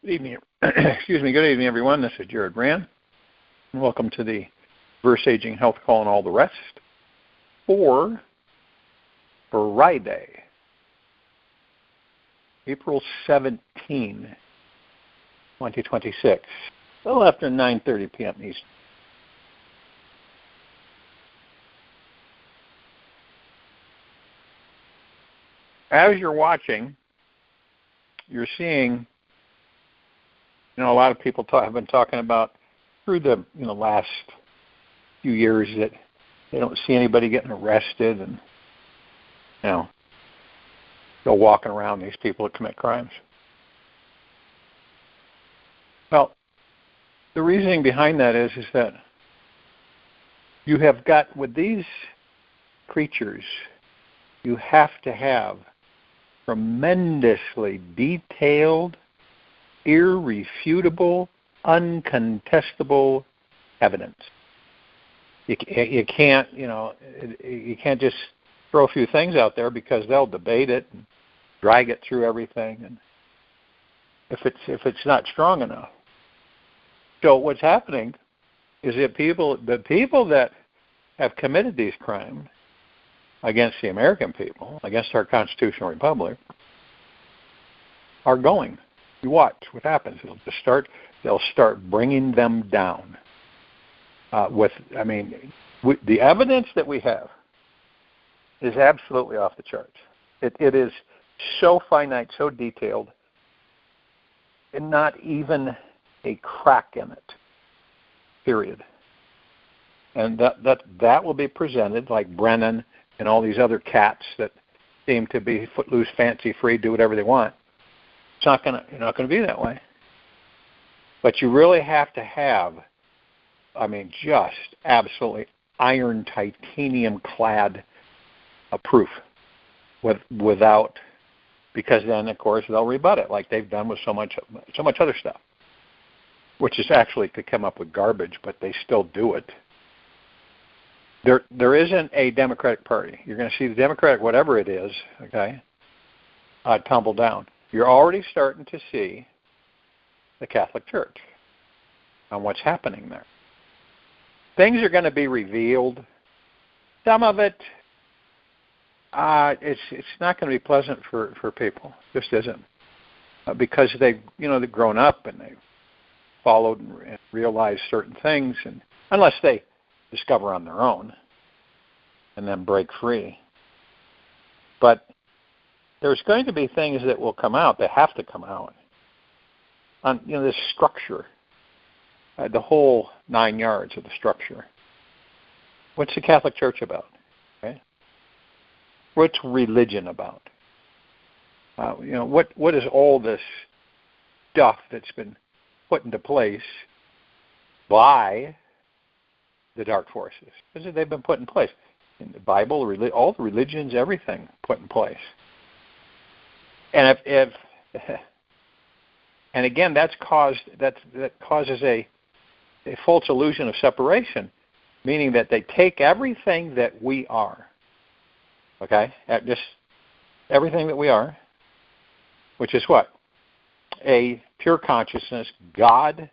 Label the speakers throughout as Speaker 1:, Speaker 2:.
Speaker 1: Good evening. Excuse me. Good evening, everyone. This is Jared Rand. And welcome to the Verse Aging Health Call and all the rest for Friday, April 17, 2026, a little after 9:30 p.m. Eastern. As you're watching, you're seeing, a lot of people have been talking about through the last few years that they don't see anybody getting arrested, and they're walking around, these people that commit crimes. Well, the reasoning behind that is that you have got, with these creatures, you have to have tremendously detailed, irrefutable, uncontestable evidence. You can't, you can't just throw a few things out there because they'll debate it and drag it through everything, and if it's not strong enough. So what's happening is that the people that have committed these crimes against the American people, against our constitutional republic, are going. You watch what happens. They'll start bringing them down. The evidence that we have is absolutely off the charts. It is so finite, so detailed, and not even a crack in it. Period. And that will be presented like Brennan and all these other cats that seem to be footloose, fancy-free, do whatever they want. It's not going to be that way. But you really have to have, just absolutely iron, titanium-clad proof without, because then, of course, they'll rebut it like they've done with so much other stuff, which is actually to come up with garbage, but they still do it. There isn't a Democratic Party. You're going to see the Democratic, whatever it is, tumble down. You're already starting to see the Catholic Church on what's happening there. Things are going to be revealed. Some of it, it's not going to be pleasant for people. It just isn't, because they've grown up and they've followed and realized certain things, and unless they discover on their own and then break free. But there's going to be things that will come out, that have to come out, on this structure, the whole 9 yards of the structure. What's the Catholic Church about? Okay? What's religion about? What is all this stuff that's been put into place by the dark forces? Because they've been put in place. In the Bible, all the religions, everything put in place. And and again, that causes a false illusion of separation, meaning that they take everything that we are, just everything that we are, which is what? A pure consciousness, God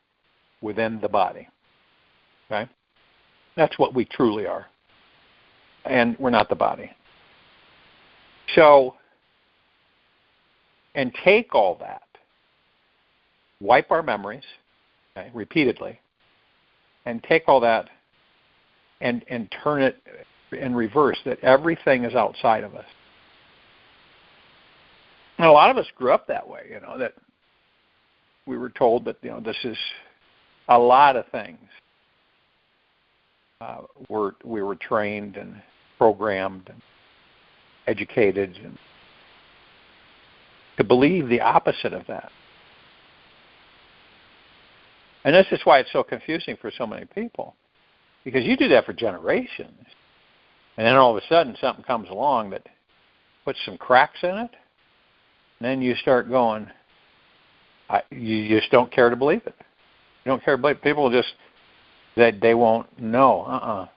Speaker 1: within the body. Okay? That's what we truly are. And we're not the body. So, and take all that, wipe our memories, repeatedly, and take all that and turn it in reverse, that everything is outside of us. And a lot of us grew up that way, that we were told that, this is a lot of things. We were trained and programmed and educated and to believe the opposite of that. And this is why it's so confusing for so many people, because you do that for generations, and then all of a sudden something comes along that puts some cracks in it, and then you start going, you just don't care to believe it. You don't care to believe. People just, they won't know.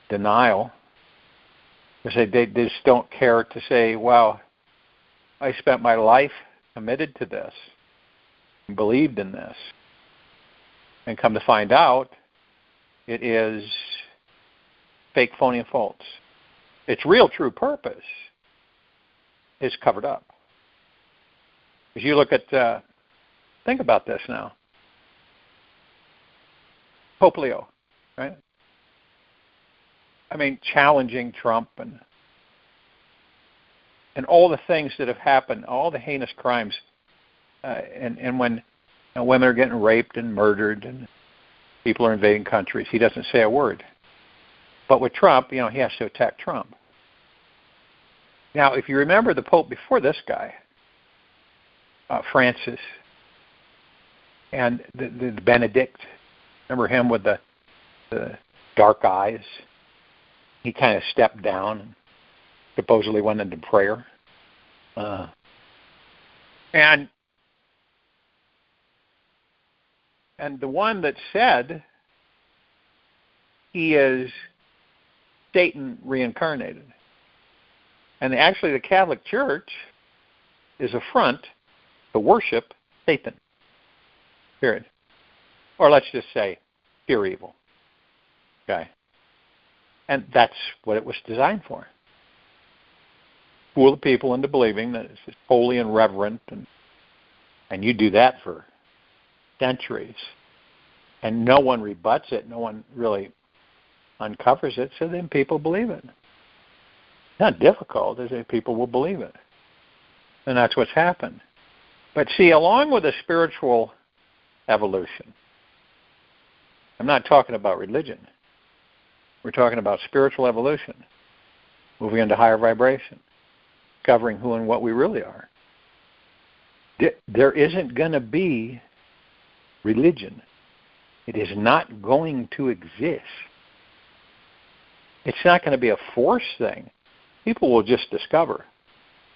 Speaker 1: Denial. Because they just don't care to say, wow, I spent my life committed to this. and believed in this. And come to find out, it is fake, phony, and false. Its real, true purpose is covered up. As you look at, think about this now. Pope Leo, right? I mean, challenging Trump and all the things that have happened, all the heinous crimes, and when women are getting raped and murdered and people are invading countries, he doesn't say a word. But with Trump, he has to attack Trump. Now, if you remember the Pope before this guy, Francis, and the Benedict, remember him with the dark eyes? He kind of stepped down and supposedly went into prayer. And the one that said he is Satan reincarnated. And actually the Catholic Church is a front to worship Satan. Period. Or let's just say pure evil. Okay? And that's what it was designed for. Fool the people into believing that it's holy and reverent, and you do that for centuries. And no one rebuts it, no one really uncovers it, so then people believe it. It's not difficult, is it? People will believe it. And that's what's happened. But see, along with the spiritual evolution, I'm not talking about religion. We're talking about spiritual evolution, moving into higher vibration, discovering who and what we really are. There isn't going to be religion. It is not going to exist. It's not going to be a force thing. People will just discover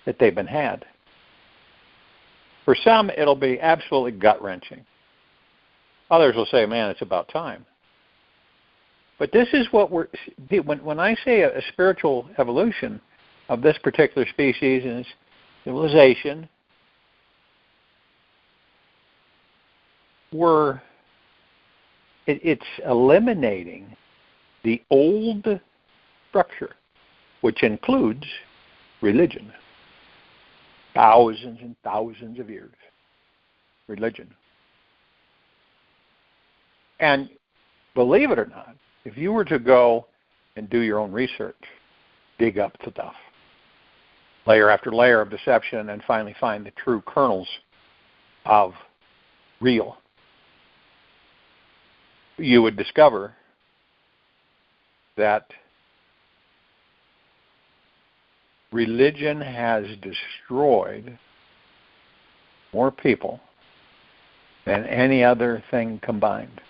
Speaker 1: that they've been had. For some, it'll be absolutely gut-wrenching. Others will say, man, it's about time. But this is what when I say a spiritual evolution of this particular species and civilization, it's eliminating the old structure, which includes religion. Thousands and thousands of years. Religion. And believe it or not, if you were to go and do your own research, dig up stuff, layer after layer of deception, and finally find the true kernels of real, you would discover that religion has destroyed more people than any other thing combined.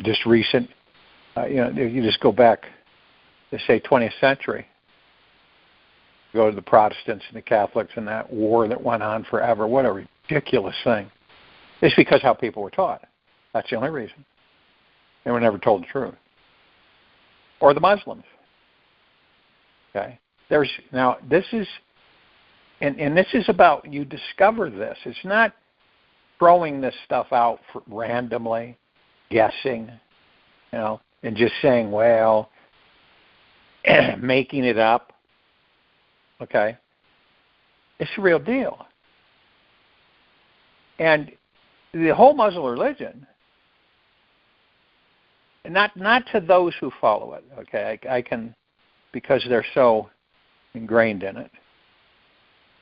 Speaker 1: Just recent, you just go back to, say, 20th century, go to the Protestants and the Catholics and that war that went on forever. What a ridiculous thing. It's because how people were taught. That's the only reason. They were never told the truth. Or the Muslims. Okay? This is, and this is about, you discover this. It's not throwing this stuff out randomly, guessing, and just saying, well, making it up. Okay? It's the real deal. And the whole Muslim religion, not to those who follow it, okay? I can, because they're so ingrained in it.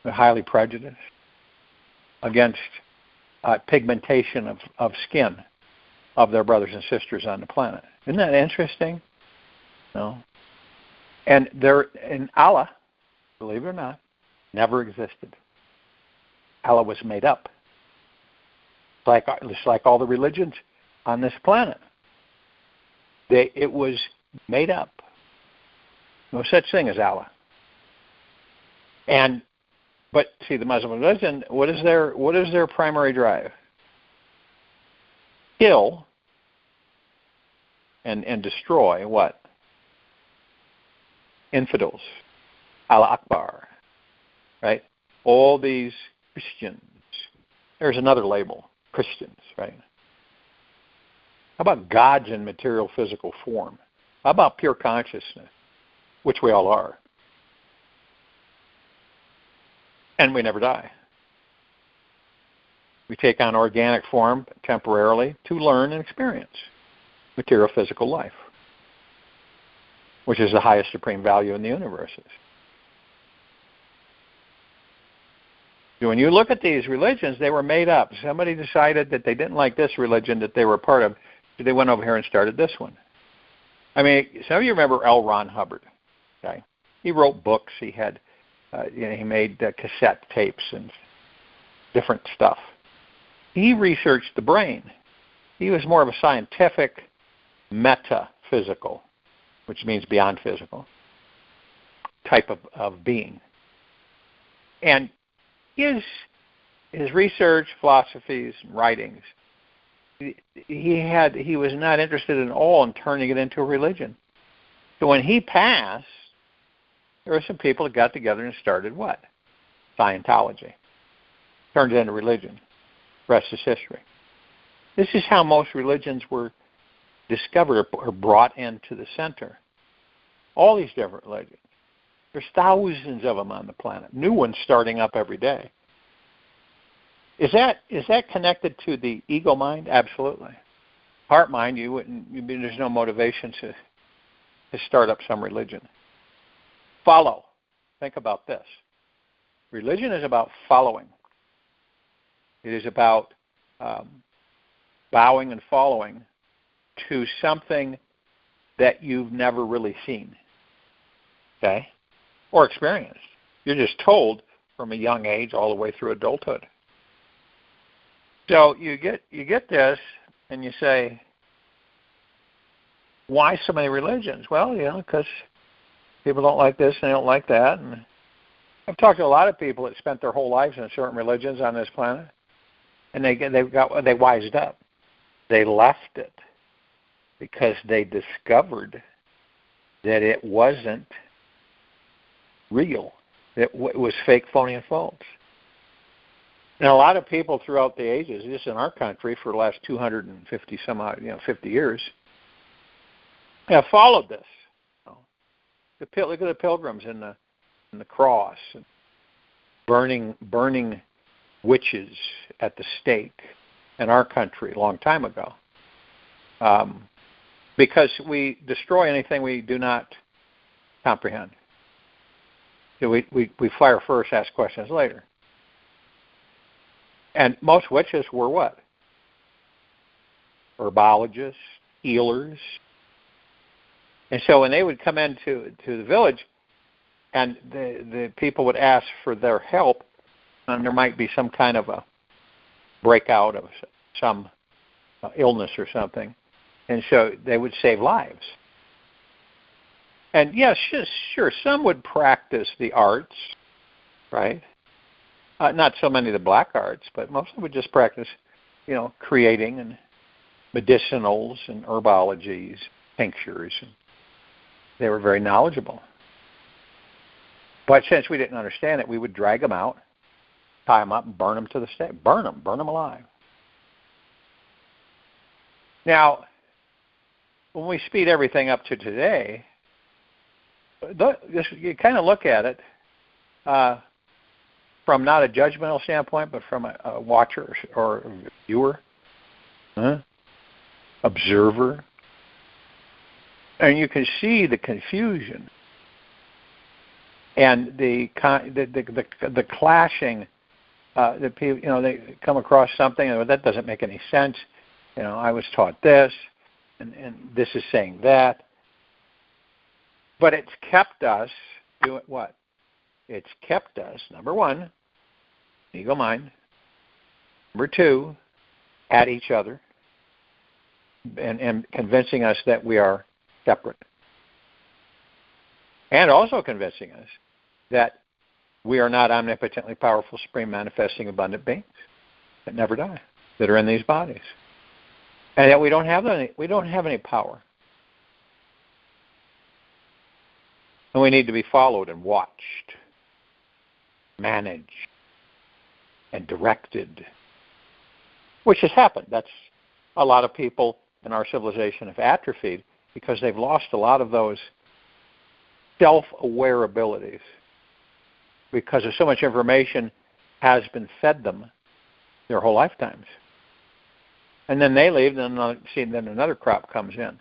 Speaker 1: They're highly prejudiced against pigmentation of skin of their brothers and sisters on the planet. Isn't that interesting? No. And Allah, believe it or not, never existed. Allah was made up. It's like all the religions on this planet. It was made up. No such thing as Allah. But see, the Muslim religion, what is their primary drive? Kill and destroy what? Infidels. Allah Akbar. Right? all these Christians. There's another label, Christians, right? How about God's in material physical form? How about pure consciousness, which we all are? And we never die. We take on organic form temporarily to learn and experience material physical life, which is the highest supreme value in the universe. When you look at these religions, they were made up. Somebody decided that they didn't like this religion that they were a part of, so they went over here and started this one. I mean, some of you remember L. Ron Hubbard. Okay, he wrote books. He had, he made cassette tapes and different stuff. He researched the brain. He was more of a scientific, metaphysical, which means beyond physical, type of being. And his research, philosophies, and writings, he was not interested at all in turning it into a religion. So when he passed, there were some people that got together and started what? Scientology. Turned it into religion. Rest is history. This is how most religions were discovered or brought into the center. All these different religions. There's thousands of them on the planet. New ones starting up every day. Is that connected to the ego mind? Absolutely. Heart mind, there's no motivation to start up some religion. Follow. Think about this. Religion is about following. It is about bowing and following to something that you've never really seen, okay, or experienced. You're just told from a young age all the way through adulthood. So you get this, and you say, why so many religions? Well, because people don't like this and they don't like that. And I've talked to a lot of people that spent their whole lives in certain religions on this planet, and they wised up. They left it because they discovered that it wasn't real. It was fake, phony, and false. And a lot of people throughout the ages, just in our country for the last 250 some odd, 50 years, have followed this. Look at the pilgrims in the cross, and burning witches at the stake in our country a long time ago. Because we destroy anything we do not comprehend. So we fire first, ask questions later. And most witches were what? Herbologists, healers. And so when they would come into the village and the people would ask for their help, and there might be some kind of a breakout of some illness or something, and so they would save lives. And yes, sure, some would practice the arts, right? Not so many of the black arts, but mostly would just practice, creating and medicinals and herbologies, tinctures. And they were very knowledgeable. But since we didn't understand it, we would drag them out, tie them up, and burn them to the stake. Burn them alive. Now, when we speed everything up to today, you kind of look at it from not a judgmental standpoint, but from a watcher or viewer, observer, and you can see the confusion and the clashing. That people, they come across something and that doesn't make any sense. I was taught this, and this is saying that. But it's kept us doing what? It's kept us, number one, ego mind. Number two, at each other and convincing us that we are separate. And also convincing us that we are not omnipotently powerful, supreme, manifesting, abundant beings that never die, that are in these bodies. And that we don't have any power. And we need to be followed and watched, managed, and directed, which has happened. That's a lot of people in our civilization have atrophied because they've lost a lot of those self-aware abilities because of so much information has been fed them their whole lifetimes. And then they leave, and then another crop comes in.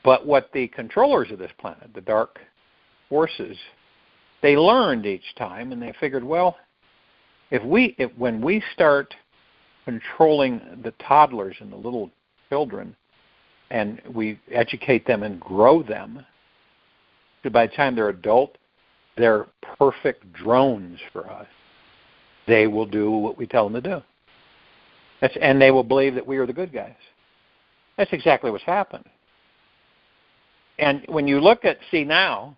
Speaker 1: But what the controllers of this planet, the dark forces, they learned each time, and they figured, well, when we start controlling the toddlers and the little children, and we educate them and grow them, so by the time they're adult, they're perfect drones for us. They will do what we tell them to do. And they will believe that we are the good guys. That's exactly what's happened. And when you look at now,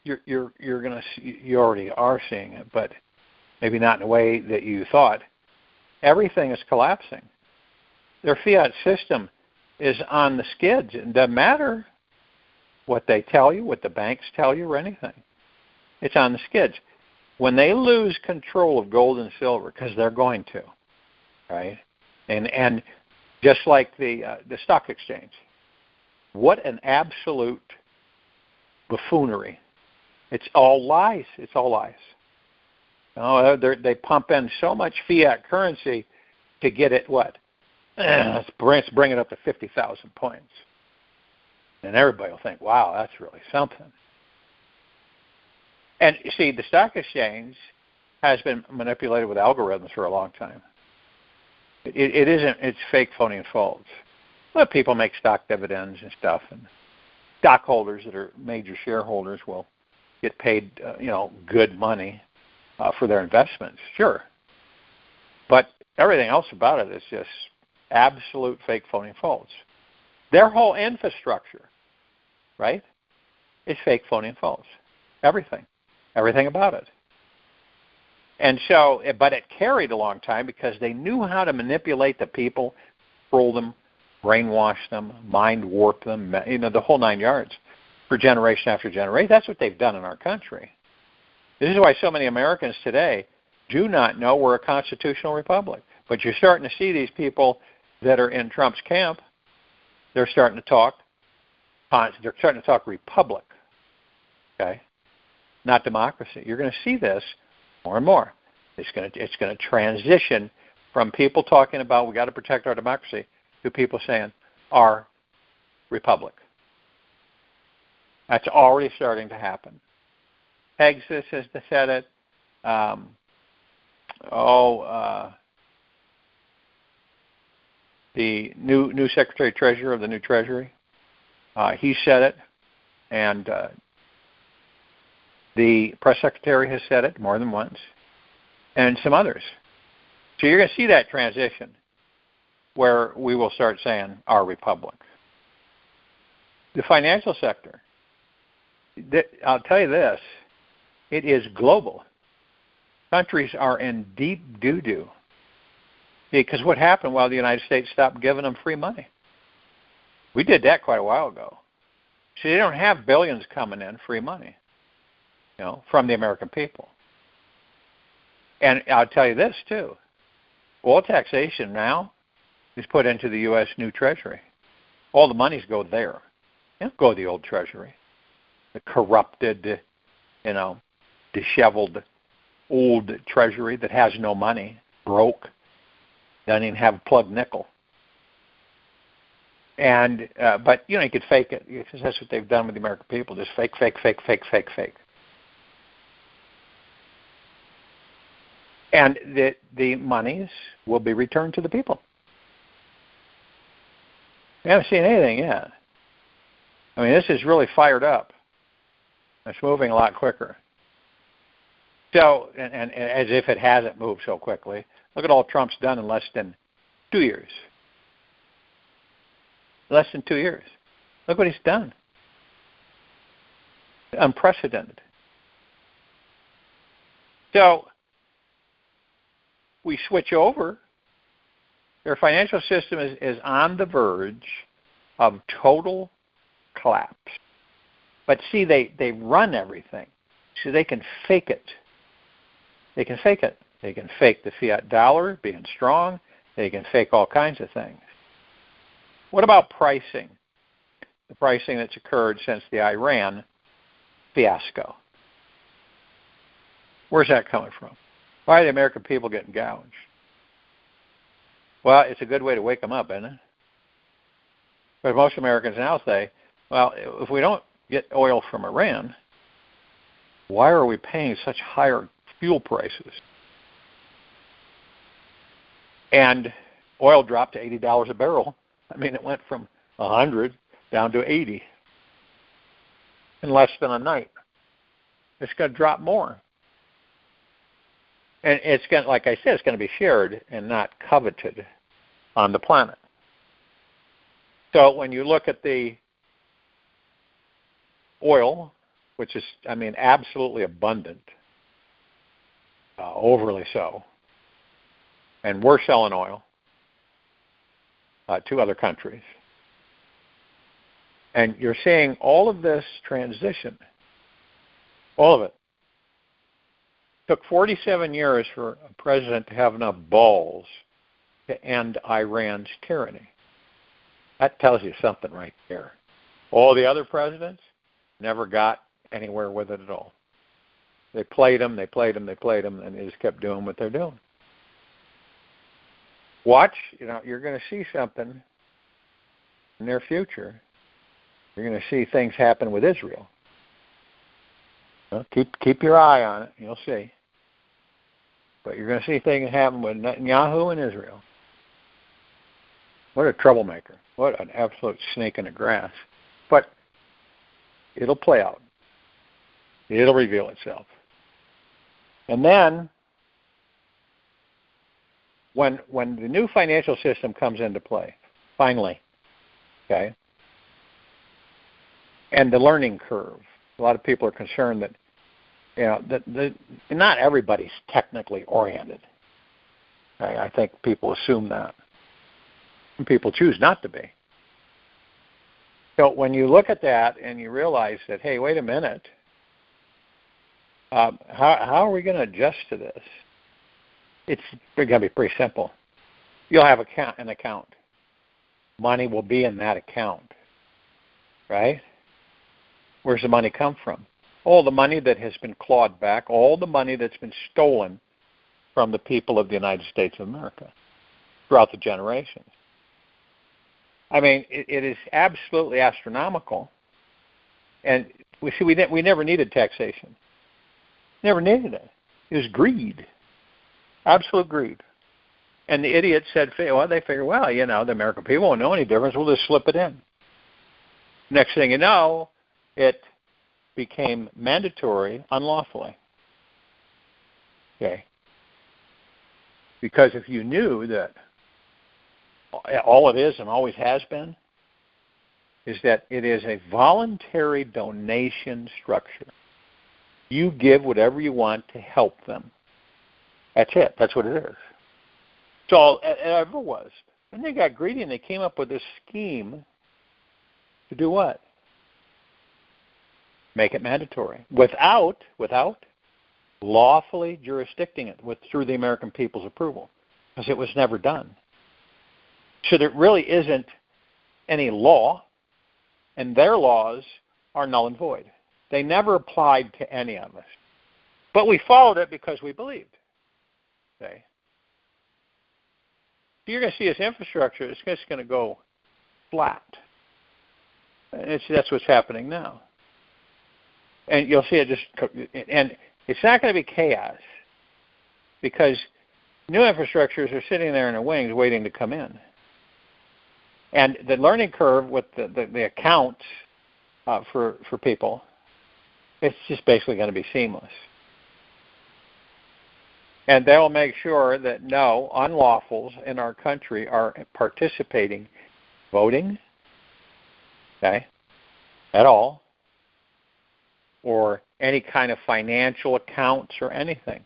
Speaker 1: you're going to you already are seeing it, but maybe not in a way that you thought. Everything is collapsing. Their fiat system is on the skids. It doesn't matter what they tell you, what the banks tell you, or anything. It's on the skids. When they lose control of gold and silver, because they're going to, right? And just like the stock exchange, what an absolute buffoonery! It's all lies. It's all lies. Oh, they pump in so much fiat currency to get it what? Let's bring it up to 50,000 points. And everybody will think, wow, that's really something. And you see, the stock exchange has been manipulated with algorithms for a long time. It isn't, it's fake, phony, and false. Well, people make stock dividends and stuff, and stockholders that are major shareholders will get paid, good money for their investments, sure. But everything else about it is just absolute fake, phony, and false. Their whole infrastructure, right, is fake, phony, and false. Everything about it. And so, but it carried a long time because they knew how to manipulate the people, control them, brainwash them, mind warp them, the whole 9 yards for generation after generation. That's what they've done in our country. This is why so many Americans today do not know we're a constitutional republic. But you're starting to see these people that are in Trump's camp. They're starting to talk. They're starting to talk republic. Okay, not democracy. You're going to see this more and more. It's going to transition from people talking about we got to protect our democracy to people saying our republic. That's already starting to happen. Texas has said it. The new Secretary of Treasury of the new Treasury, he said it, and the press secretary has said it more than once, and some others. So you're going to see that transition where we will start saying our republic. The financial sector, I'll tell you this, it is global. Countries are in deep doo-doo because what happened while the United States stopped giving them free money? We did that quite a while ago. So they don't have billions coming in free money, from the American people. And I'll tell you this, too. Oil taxation now is put into the U.S. new Treasury. All the monies go there. They don't go to the old Treasury. The corrupted, disheveled old Treasury that has no money, broke, doesn't even have a plug nickel. And but you could fake it. That's what they've done with the American people. Just fake. And the monies will be returned to the people. We haven't seen anything yet. I mean, this is really fired up. It's moving a lot quicker. So, and as if it hasn't moved so quickly, look at all Trump's done in less than 2 years. Less than 2 years. Look what he's done. Unprecedented. So, we switch over. Their financial system is on the verge of total collapse. But see, they run everything. So they can fake it. They can fake it. They can fake the fiat dollar being strong. They can fake all kinds of things. What about pricing? The pricing that's occurred since the Iran fiasco. Where's that coming from? Why are the American people getting gouged? Well, it's a good way to wake them up, isn't it? But most Americans now say, well, if we don't get oil from Iran, why are we paying such higher fuel prices? And oil dropped to $80 a barrel. I mean, it went from 100 down to 80 in less than a night. It's going to drop more. And it's going to, like I said, it's going to be shared and not coveted on the planet. So when you look at the oil, which is, I mean, absolutely abundant, overly so, and we're selling oil to other countries. And you're seeing all of this transition, all of it. It took 47 years for a president to have enough balls to end Iran's tyranny. That tells you something right there. All the other presidents never got anywhere with it at all. They played them, and they just kept doing what they're doing. Watch, you're going to see something in the near future. You're going to see things happen with Israel. Well, keep your eye on it. You'll see. But you're going to see things happen with Netanyahu and Israel. What a troublemaker. What an absolute snake in the grass. But it'll play out. It'll reveal itself. And then, when the new financial system comes into play, finally, okay, and the learning curve, a lot of people are concerned that, that not everybody's technically oriented. I think people assume that. And people choose not to be. So when you look at that and you realize that, hey, wait a minute, how are we going to adjust to this? It's going to be pretty simple. You'll have an account. Money will be in that account, right? Where's the money come from? All the money that has been clawed back, all the money that's been stolen from the people of the United States of America throughout the generations. I mean, it is absolutely astronomical. And we never needed taxation. Never needed it. It was greed. Absolute greed. And the idiots said, well, they figure, well, the American people won't know any difference. We'll just slip it in. Next thing you know, it became mandatory unlawfully. Okay. Because if you knew that all it is and always has been is that it is a voluntary donation structure. You give whatever you want to help them. That's it. That's what it is. It's all it ever was. And they got greedy and they came up with this scheme to do what? Make it mandatory. Without lawfully jurisdicting it through the American people's approval. Because it was never done. So there really isn't any law, and their laws are null and void. They never applied to any of us. But we followed it because we believed. Okay? So you're going to see this infrastructure, it's just going to go flat. And that's what's happening now. And you'll see it and it's not going to be chaos because new infrastructures are sitting there in the wings waiting to come in. And the learning curve with the accounts for people, it's just basically going to be seamless. And they'll make sure that no unlawfuls in our country are participating, voting, okay, at all, or any kind of financial accounts or anything.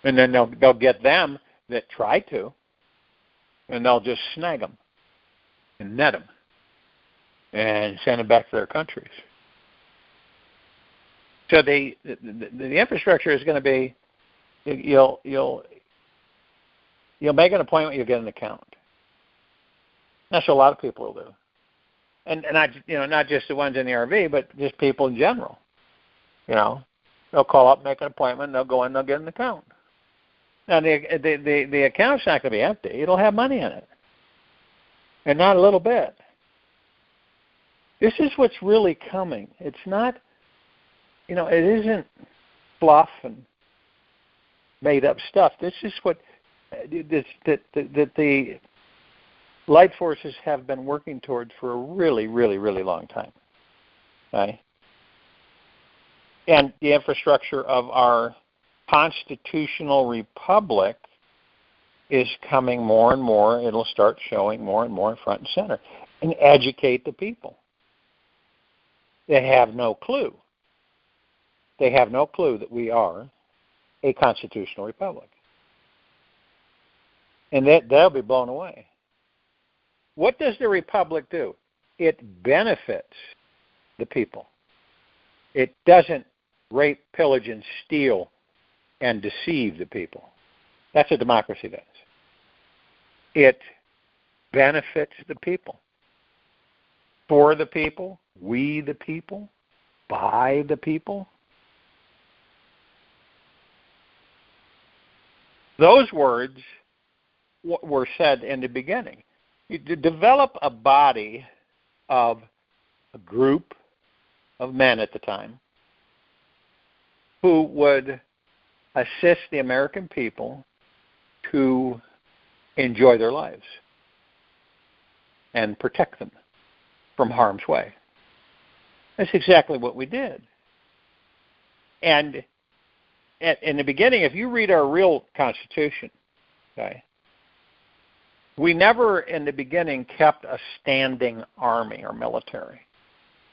Speaker 1: And then they'll get them that try to, and they'll just snag them and net them and send them back to their countries. So the infrastructure is going to be, you'll make an appointment, you'll get an account. That's what a lot of people will do, and not just the ones in the RV, but just people in general. They'll call up, make an appointment, they'll go in, they'll get an account. Now the account's not going to be empty; it'll have money in it, and not a little bit. This is what's really coming. It's not, it isn't fluff and made up stuff. This is what that the light forces have been working towards for a really, really, really long time. Okay? And the infrastructure of our constitutional republic is coming more and more. It'll start showing more and more front and center. And educate the people. They have no clue. They have no clue that we are a constitutional republic. And they'll be blown away. What does the republic do? It benefits the people. It doesn't rape, pillage, and steal and deceive the people. That's what democracy does. It benefits the people. For the people, we the people, by the people. Those words were said in the beginning. You develop a body of a group of men at the time who would assist the American people to enjoy their lives and protect them from harm's way. That's exactly what we did. And in the beginning, if you read our real Constitution, okay, we never in the beginning kept a standing army or military.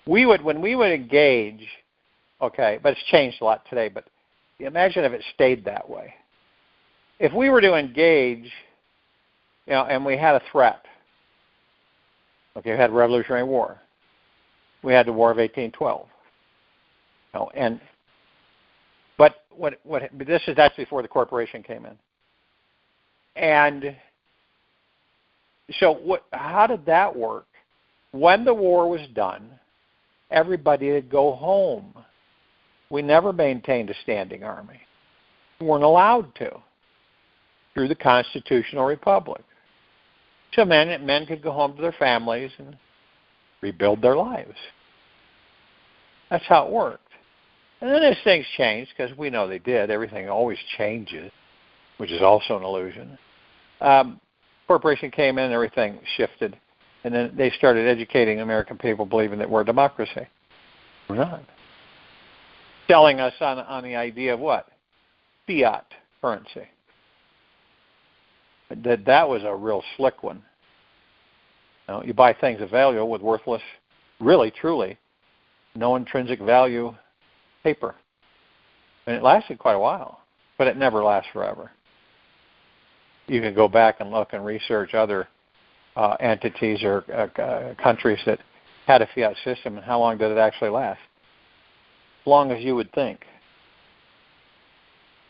Speaker 1: When we would engage, okay, but it's changed a lot today, but imagine if it stayed that way. If we were to engage, and we had a threat, okay, we had Revolutionary War. We had the War of 1812. But that's before the corporation came in. And so how did that work? When the war was done, everybody would go home. We never maintained a standing army. We weren't allowed to through the constitutional republic. So men could go home to their families and rebuild their lives. That's how it worked. And then as things changed, because we know they did, everything always changes, which is also an illusion. Corporation came in, everything shifted, and then they started educating American people, believing that we're a democracy. We're not. Selling us on the idea of what? Fiat currency. That was a real slick one. You buy things of value with worthless, really, truly, no intrinsic value paper. And it lasted quite a while, but it never lasts forever. You can go back and look and research other entities or countries that had a fiat system, and how long did it actually last? As long as you would think.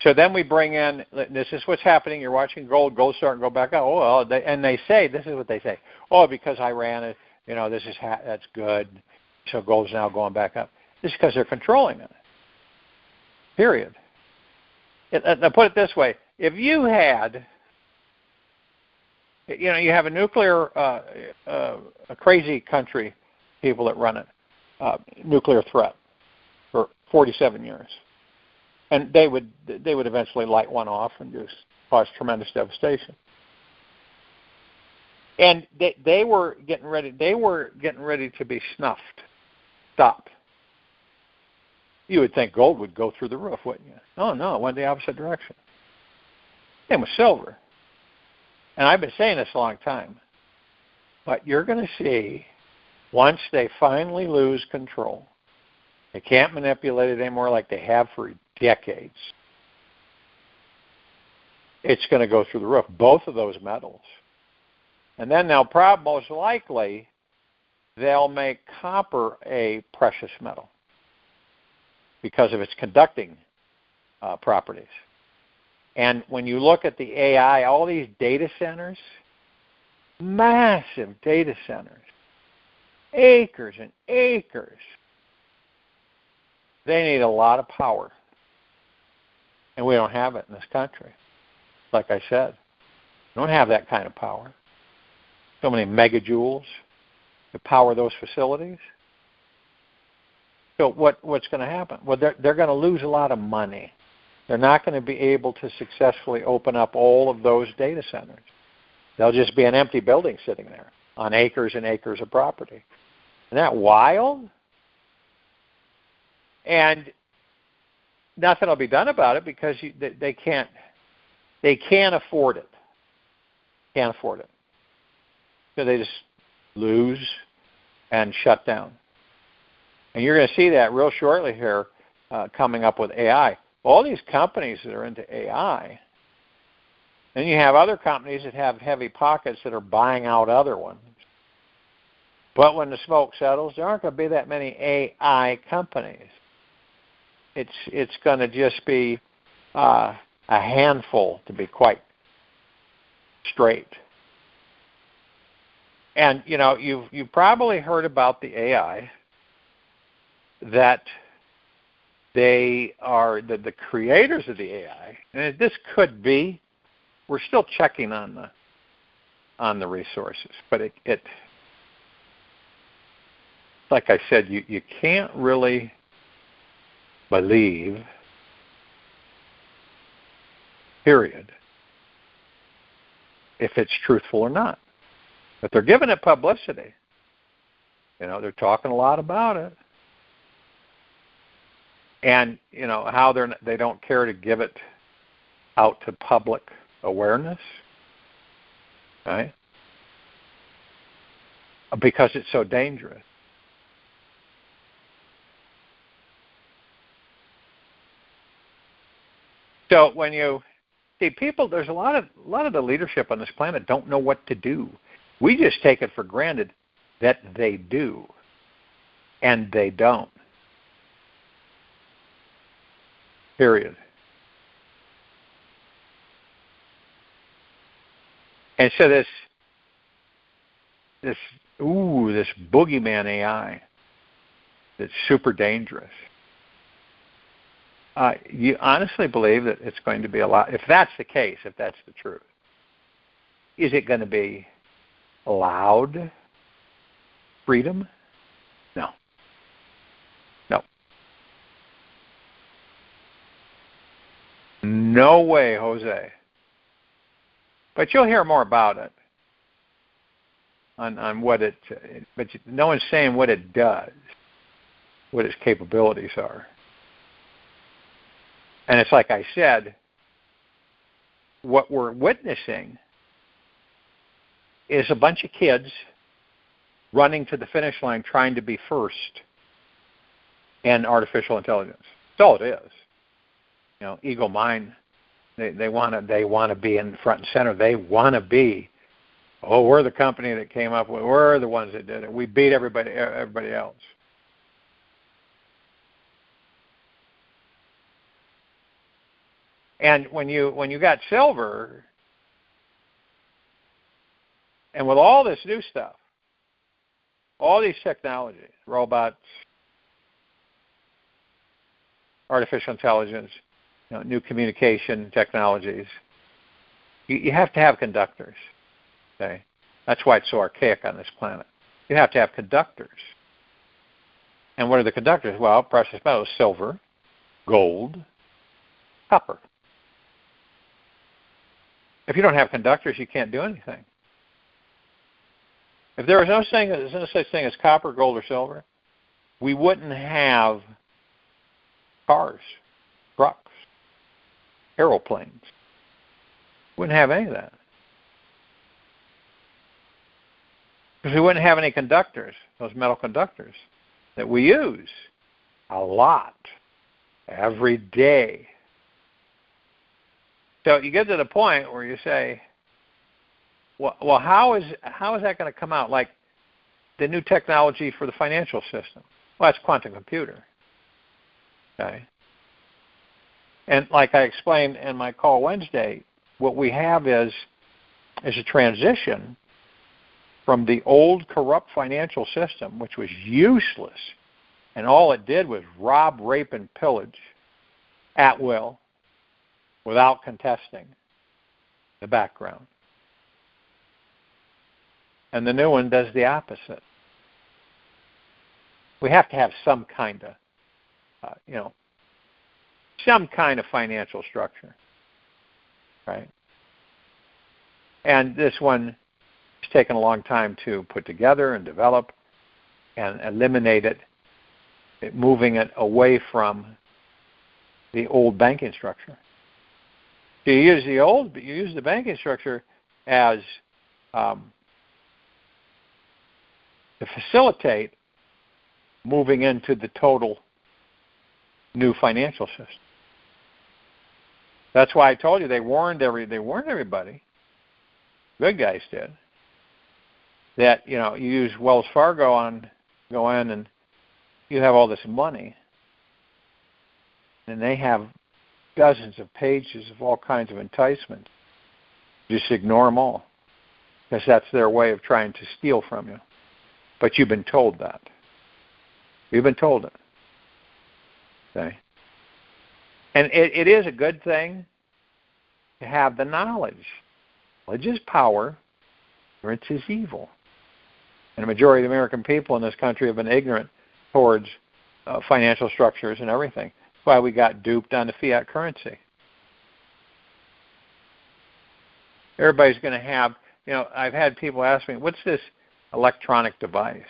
Speaker 1: So then we bring in, this is what's happening, you're watching gold's starting to go back up. Oh, well, they say, this is what they say, because Iran is, that's good, so gold's now going back up. This is because they're controlling it. Period. Now put it this way, if you had, you have a nuclear, a crazy country, people that run it, nuclear threat for 47 years. And they would eventually light one off and just cause tremendous devastation. And they were getting ready to be stopped. You would think gold would go through the roof, wouldn't you? Oh no, it went the opposite direction. Same with silver. And I've been saying this a long time. But you're going to see, once they finally lose control, they can't manipulate it anymore like they have for decades. It's going to go through the roof, both of those metals. And then most likely, they'll make copper a precious metal. because of its conducting properties. And when you look at the AI, all these data centers, massive data centers, acres and acres, they need a lot of power. And we don't have it in this country. Like I said, we don't have that kind of power. So many megajoules to power those facilities. So what's going to happen? Well, they're going to lose a lot of money. They're not going to be able to successfully open up all of those data centers. They'll just be an empty building sitting there on acres and acres of property. Isn't that wild? And nothing will be done about it because they can't afford it. Can't afford it. So they just lose and shut down. And you're going to see that real shortly here coming up with AI. All these companies that are into AI, and you have other companies that have heavy pockets that are buying out other ones. But when the smoke settles, there aren't going to be that many AI companies. It's going to just be a handful, to be quite straight. And you know, you've probably heard about the AI that they are the creators of the AI, and this could be. We're still checking on the resources, but it like I said, you can't really believe, period, if it's truthful or not. But they're giving it publicity. You know, they're talking a lot about it. And, you know, how they don't care to give it out to public awareness, right? Because it's so dangerous. So when you see people, there's a lot of the leadership on this planet don't know what to do. We just take it for granted that they do, and they don't. Period. And so this boogeyman AI that's super dangerous. You honestly believe that it's going to be a lot? If that's the case, if that's the truth, is it going to be allowed freedom? No. No. No way, Jose. But you'll hear more about it on what it. But no one's saying what it does, what its capabilities are. And it's like I said, what we're witnessing is a bunch of kids running to the finish line trying to be first in artificial intelligence. That's all it is. You know, ego mind. They want to be in front and center. They want to be, we're the company that came up with, we're the ones that did it. We beat everybody else. And when you got silver, and with all this new stuff, all these technologies, robots, artificial intelligence, you know, new communication technologies, you have to have conductors. Okay, that's why it's so archaic on this planet. You have to have conductors. And what are the conductors? Well, precious metals: silver, gold, copper. If you don't have conductors, you can't do anything. If there was no such thing as copper, gold, or silver, we wouldn't have cars, trucks, aeroplanes. Wouldn't have any of that. Because we wouldn't have any conductors, those metal conductors that we use a lot every day. So you get to the point where you say, well, how is that going to come out? Like the new technology for the financial system. Well, that's quantum computer. Okay? And like I explained in my call Wednesday, what we have is a transition from the old corrupt financial system, which was useless, and all it did was rob, rape, and pillage at will without contesting the background. And the new one does the opposite. We have to have some kind of, some kind of financial structure, right? And this one has taken a long time to put together and develop and eliminate it, moving it away from the old banking structure. You use the banking structure as to facilitate moving into the total new financial system. That's why I told you they warned everybody. Good guys did. That you use Wells Fargo go in and you have all this money, and they have dozens of pages of all kinds of enticements. Just ignore them all, because that's their way of trying to steal from you. But you've been told that. You've been told it. Okay? And it is a good thing to have the knowledge. Knowledge is power, ignorance is evil. And the majority of the American people in this country have been ignorant towards financial structures and everything. That's why we got duped on the fiat currency. Everybody's going to have, I've had people ask me, what's this electronic device?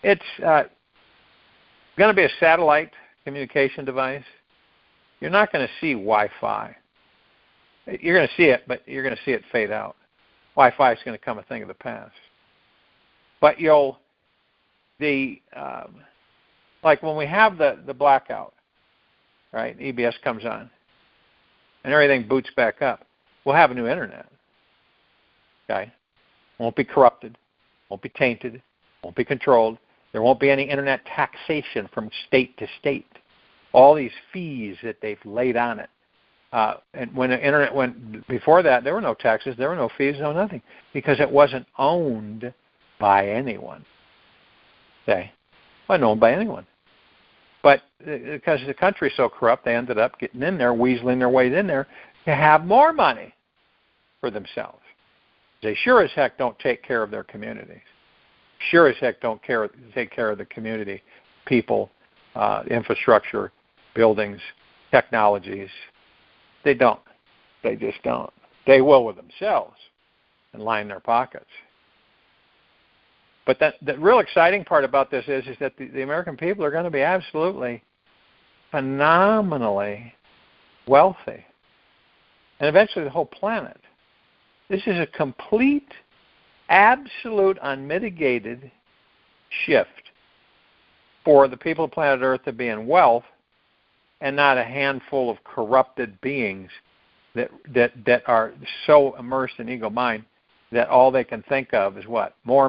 Speaker 1: It's going to be a satellite communication device. You're not going to see Wi-Fi. You're going to see it, but you're going to see it fade out. Wi-Fi is going to become a thing of the past. But like when we have the blackout, right? EBS comes on, and everything boots back up. We'll have a new internet. Okay, won't be corrupted, won't be tainted, won't be controlled. There won't be any internet taxation from state to state. All these fees that they've laid on it. And when the internet went before that, there were no taxes, there were no fees, no nothing, because it wasn't owned by anyone. Okay, it wasn't owned by anyone. But because the country's so corrupt, they ended up getting in there, weaseling their way in there to have more money for themselves. They sure as heck don't take care of their communities. Sure as heck don't take care of the community, people, infrastructure, buildings, technologies. They don't. They just don't. They will with themselves and line their pockets. But the real exciting part about this is that the American people are going to be absolutely phenomenally wealthy. And eventually the whole planet. This is a complete, absolute, unmitigated shift for the people of planet Earth to be in wealth and not a handful of corrupted beings that are so immersed in ego mind that all they can think of is what? More.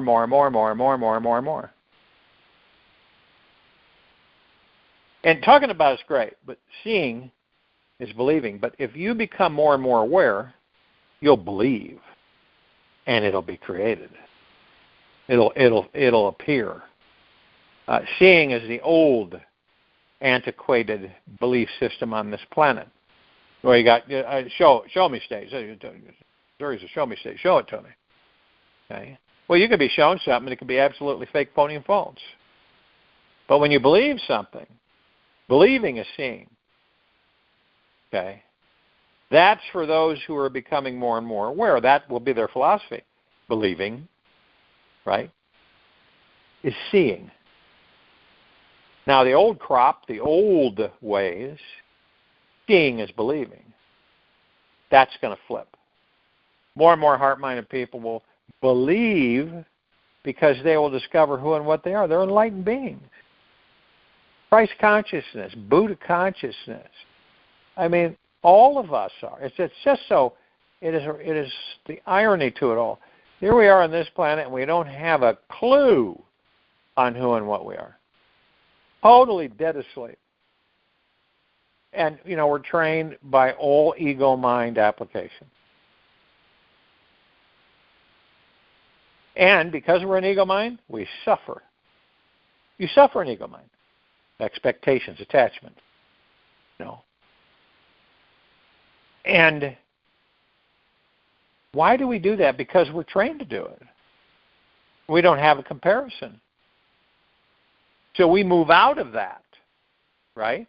Speaker 1: And talking about is great, but seeing is believing. But if you become more and more aware, you'll believe, and it'll be created. It'll appear. Seeing is the old, antiquated belief system on this planet. Well, you got show me stage. There's a show me stage. Show it to me. Okay. Well, you could be shown something, and it could be absolutely fake, phony, and false. But when you believe something, believing is seeing. Okay. That's for those who are becoming more and more aware. That will be their philosophy. Believing, right, is seeing. Now, the old crop, the old ways, seeing is believing. That's going to flip. More and more heart-minded people will believe because they will discover who and what they are. They're enlightened beings. Christ consciousness, Buddha consciousness. I mean, all of us are. It's just so. It is the irony to it all. Here we are on this planet, and we don't have a clue on who and what we are. totally dead asleep. And, we're trained by all ego-mind application. And because we're an ego mind, we suffer. You suffer an ego mind. Expectations, attachment. And why do we do that? Because we're trained to do it. We don't have a comparison. So we move out of that, right?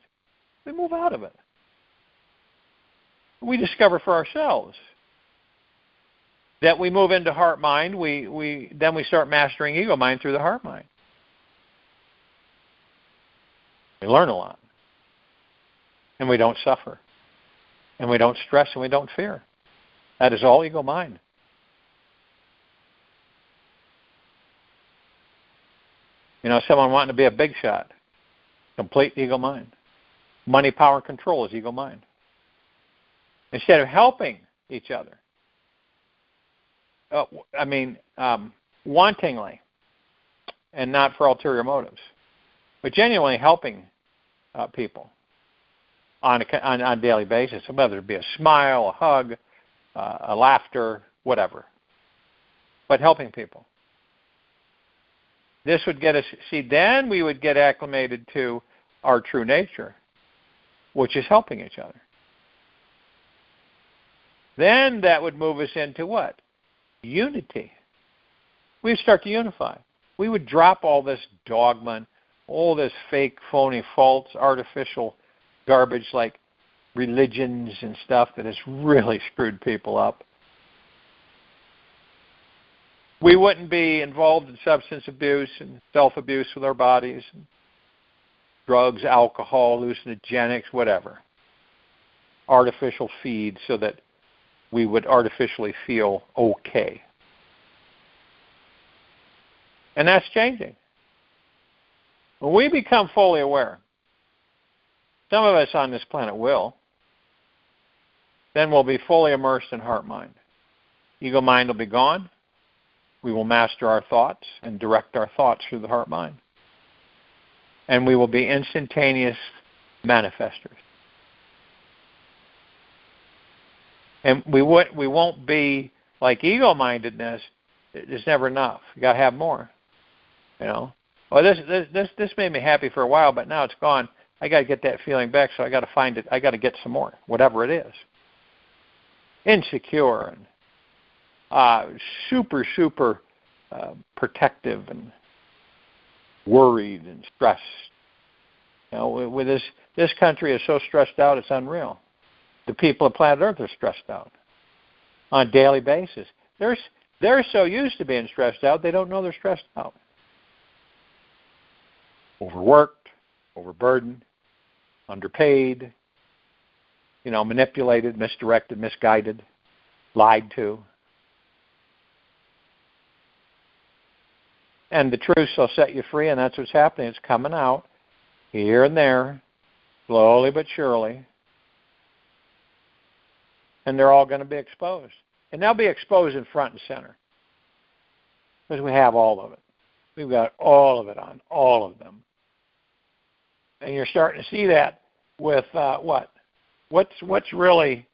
Speaker 1: We move out of it. We discover for ourselves that we move into heart mind. Then we start mastering ego mind through the heart mind. We learn a lot. And we don't suffer. And we don't stress and we don't fear. That is all ego mind. Someone wanting to be a big shot, complete ego mind. Money, power, control is ego mind. Instead of helping each other, wantingly, and not for ulterior motives, but genuinely helping people on a daily basis, whether it be a smile, a hug, a laughter, whatever, but helping people. This would get us, then we would get acclimated to our true nature, which is helping each other. Then that would move us into what? Unity. We'd start to unify. We would drop all this dogma, all this fake, phony, false, artificial garbage like religions and stuff that has really screwed people up. We wouldn't be involved in substance abuse and self-abuse with our bodies, and drugs, alcohol, hallucinogenics, whatever. Artificial feed so that we would artificially feel okay. And that's changing. When we become fully aware, some of us on this planet will, then we'll be fully immersed in heart mind. Ego mind will be gone. We will master our thoughts and direct our thoughts through the heart mind. And we will be instantaneous manifestors. And we won't be like ego-mindedness. It's never enough. You got to have more. Well, this made me happy for a while, but now it's gone. I got to get that feeling back, so I got to find it. I got to get some more, whatever it is. Insecure and super protective and worried and stressed. With this country is so stressed out, it's unreal. The people of planet Earth are stressed out on a daily basis. They're so used to being stressed out, they don't know they're stressed out. Overworked, overburdened, underpaid, manipulated, misdirected, misguided, lied to. And the truth shall set you free, and that's what's happening. It's coming out here and there, slowly but surely. And they're all going to be exposed. And they'll be exposed in front and center. Because we have all of it. We've got all of it on, all of them. And you're starting to see that with what? What's really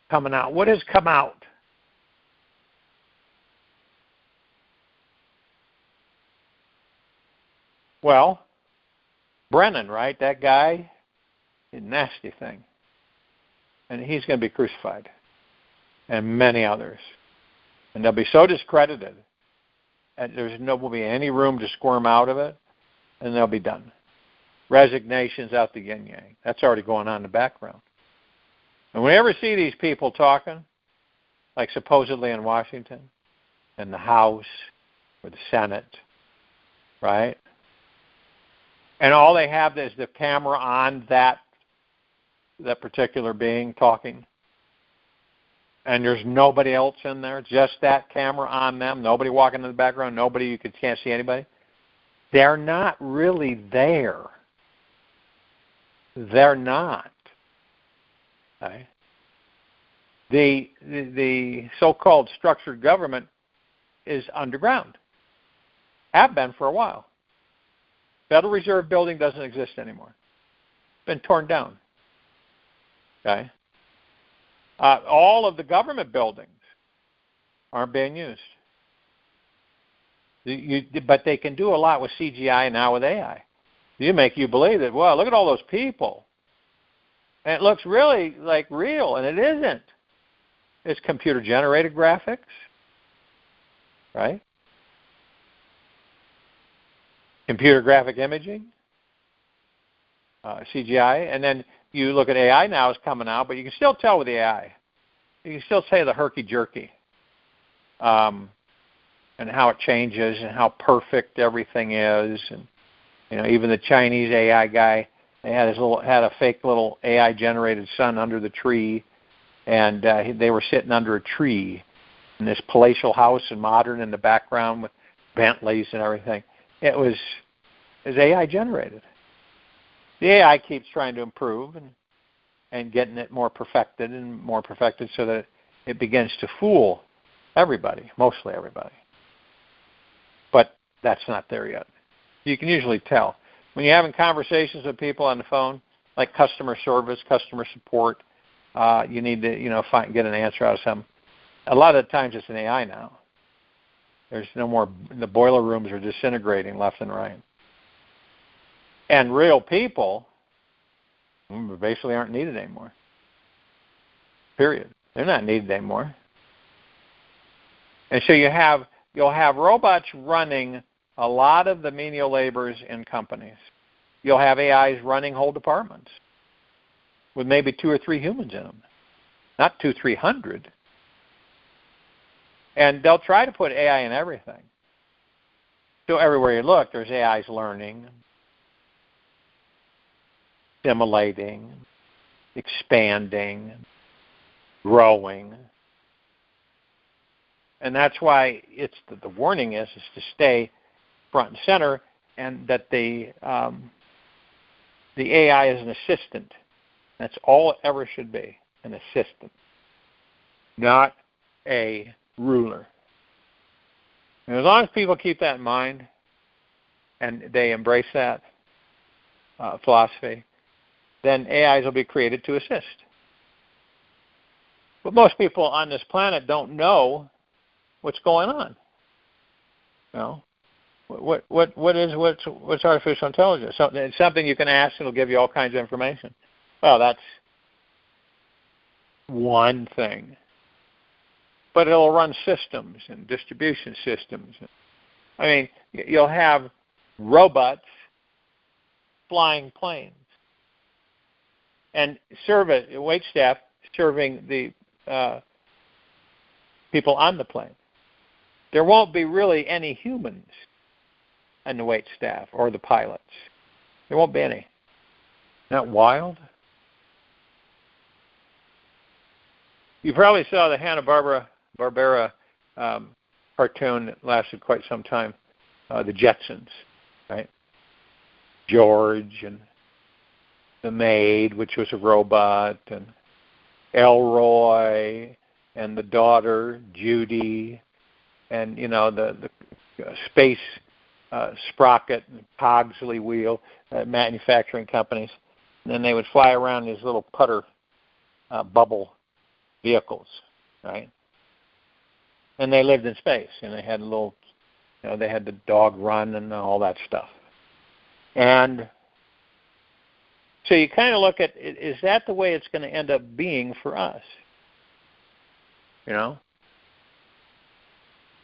Speaker 1: coming out? What has come out? Well, Brennan, right? That guy, a nasty thing. And he's going to be crucified. And many others. And they'll be so discredited. And there's no will be any room to squirm out of it. And they'll be done. Resignation's out the yin-yang. That's already going on in the background. And when we ever see these people talking, like supposedly in Washington, in the House, or the Senate, right? And all they have is the camera on that particular being talking. And there's nobody else in there, just that camera on them, nobody walking in the background, nobody, can't see anybody. They're not really there. They're not. Okay? The so-called structured government is underground. Have been for a while. Federal Reserve building doesn't exist anymore. It's been torn down. Okay? All of the government buildings aren't being used. But they can do a lot with CGI and now with AI. You make you believe that, well, look at all those people. And it looks really like real, and it isn't. It's computer-generated graphics, right? Computer graphic imaging, CGI, and then you look at AI now is coming out, but you can still tell with the AI. You can still say the herky-jerky, and how it changes and how perfect everything is. And even the Chinese AI guy, they had a fake little AI-generated sun under the tree, and they were sitting under a tree in this palatial house and modern in the background with Bentleys and everything. It was AI generated. The AI keeps trying to improve and getting it more perfected so that it begins to fool everybody, mostly everybody. But that's not there yet. You can usually tell. When you're having conversations with people on the phone, like customer service, customer support, you need to get an answer out of something. A lot of the times it's an AI now. There's no more. The boiler rooms are disintegrating left and right. And real people basically aren't needed anymore. Period. They're not needed anymore. And so you'll have robots running a lot of the menial labors in companies. You'll have AIs running whole departments with maybe 2 or 3 humans in them, not 200-300. And they'll try to put AI in everything. So everywhere you look, there's AIs learning, assimilating, expanding, growing. And that's why the warning is to stay front and center, and that the AI is an assistant. That's all it ever should be, an assistant, not a ruler. And as long as people keep that in mind and they embrace that philosophy, then AIs will be created to assist. But most people on this planet don't know what's going on. What's artificial intelligence? It's something you can ask and it'll give you all kinds of information. Well, that's one thing. But it'll run systems and distribution systems. I mean, you'll have robots flying planes and wait staff serving the people on the plane. There won't be really any humans in the wait staff or the pilots. There won't be any. Isn't that wild? You probably saw the Hanna-Barbera cartoon that lasted quite some time, the Jetsons, right? George and the maid, which was a robot, and Elroy and the daughter, Judy, and, the space sprocket and Pogsley wheel manufacturing companies. And then they would fly around these little putter bubble vehicles, right? And they lived in space, and they had they had the dog run and all that stuff. And so you kind of look at, is that the way it's going to end up being for us?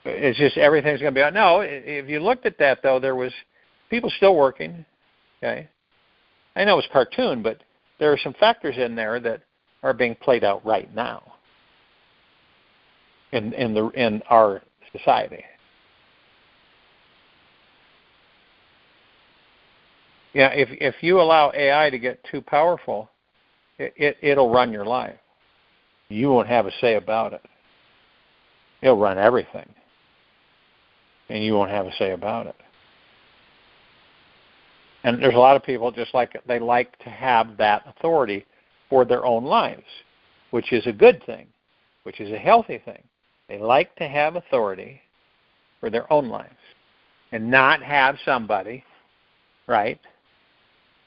Speaker 1: It's just everything's going to be. No, if you looked at that, though, there was people still working. Okay, I know it's cartoon, but there are some factors in there that are being played out right now in our society. Yeah, if you allow AI to get too powerful, it'll run your life. You won't have a say about it. It'll run everything, and you won't have a say about it. And there's a lot of people they like to have that authority for their own lives, which is a good thing, which is a healthy thing. They like to have authority for their own lives and not have somebody right?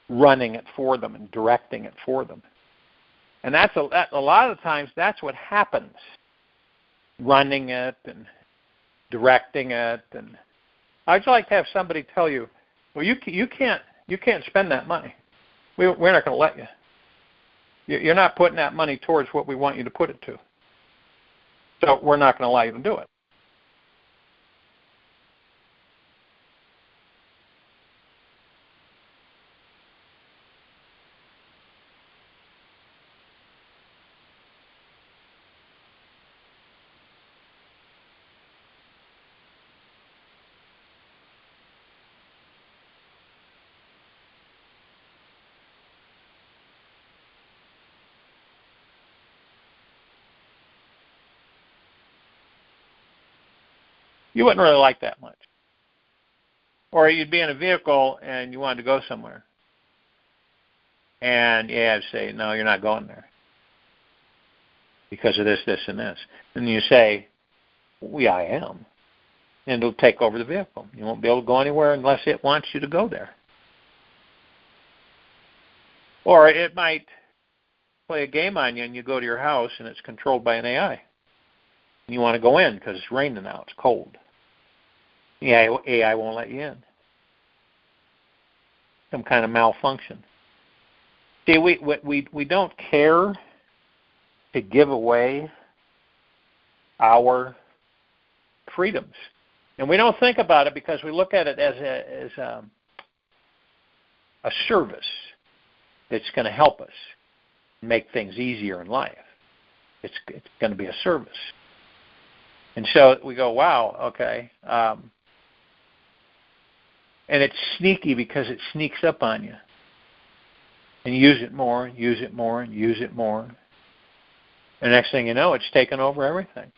Speaker 1: Running it for them and directing it for them. And that's a lot of the times that's what happens. Running it and directing it. And I'd like to have somebody tell you, well, you can't spend that money. We're not going to let you. You're not putting that money towards what we want you to put it to. So we're not going to allow you to do it. You wouldn't really like that much. Or you'd be in a vehicle and you wanted to go somewhere. And I'd say, no, you're not going there because of this, this, and this. And you say, well, yeah, I am. And it'll take over the vehicle. You won't be able to go anywhere unless it wants you to go there. Or it might play a game on you and you go to your house and it's controlled by an AI. And you want to go in because it's raining out, it's cold. The AI won't let you in. Some kind of malfunction. See, we don't care to give away our freedoms. And we don't think about it because we look at it as a service that's going to help us make things easier in life. It's going to be a service. And so we go, wow, okay. And it's sneaky because it sneaks up on you. And you use it more, use it more, and use it more. And next thing you know, it's taken over everything.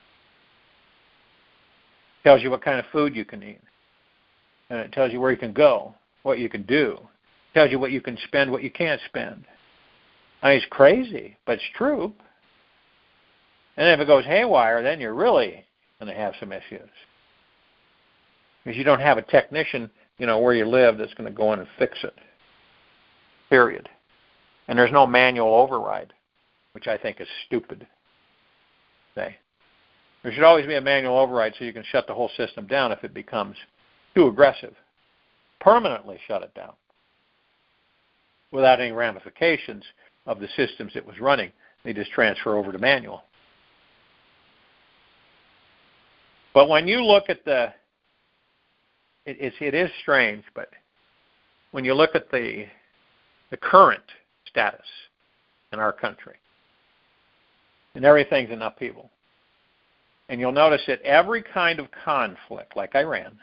Speaker 1: Tells you what kind of food you can eat. And it tells you where you can go, what you can do. It tells you what you can spend, what you can't spend. I mean, it's crazy, but it's true. And if it goes haywire, then you're really going to have some issues. Because you don't have a technician, where you live that's going to go in and fix it. Period. And there's no manual override, which I think is stupid. There should always be a manual override so you can shut the whole system down if it becomes too aggressive. Permanently shut it down without any ramifications of the systems it was running. They just transfer over to manual. But when you look at it is strange, but when you look at the current status in our country, and everything's in upheaval, and you'll notice that every kind of conflict, like Iran,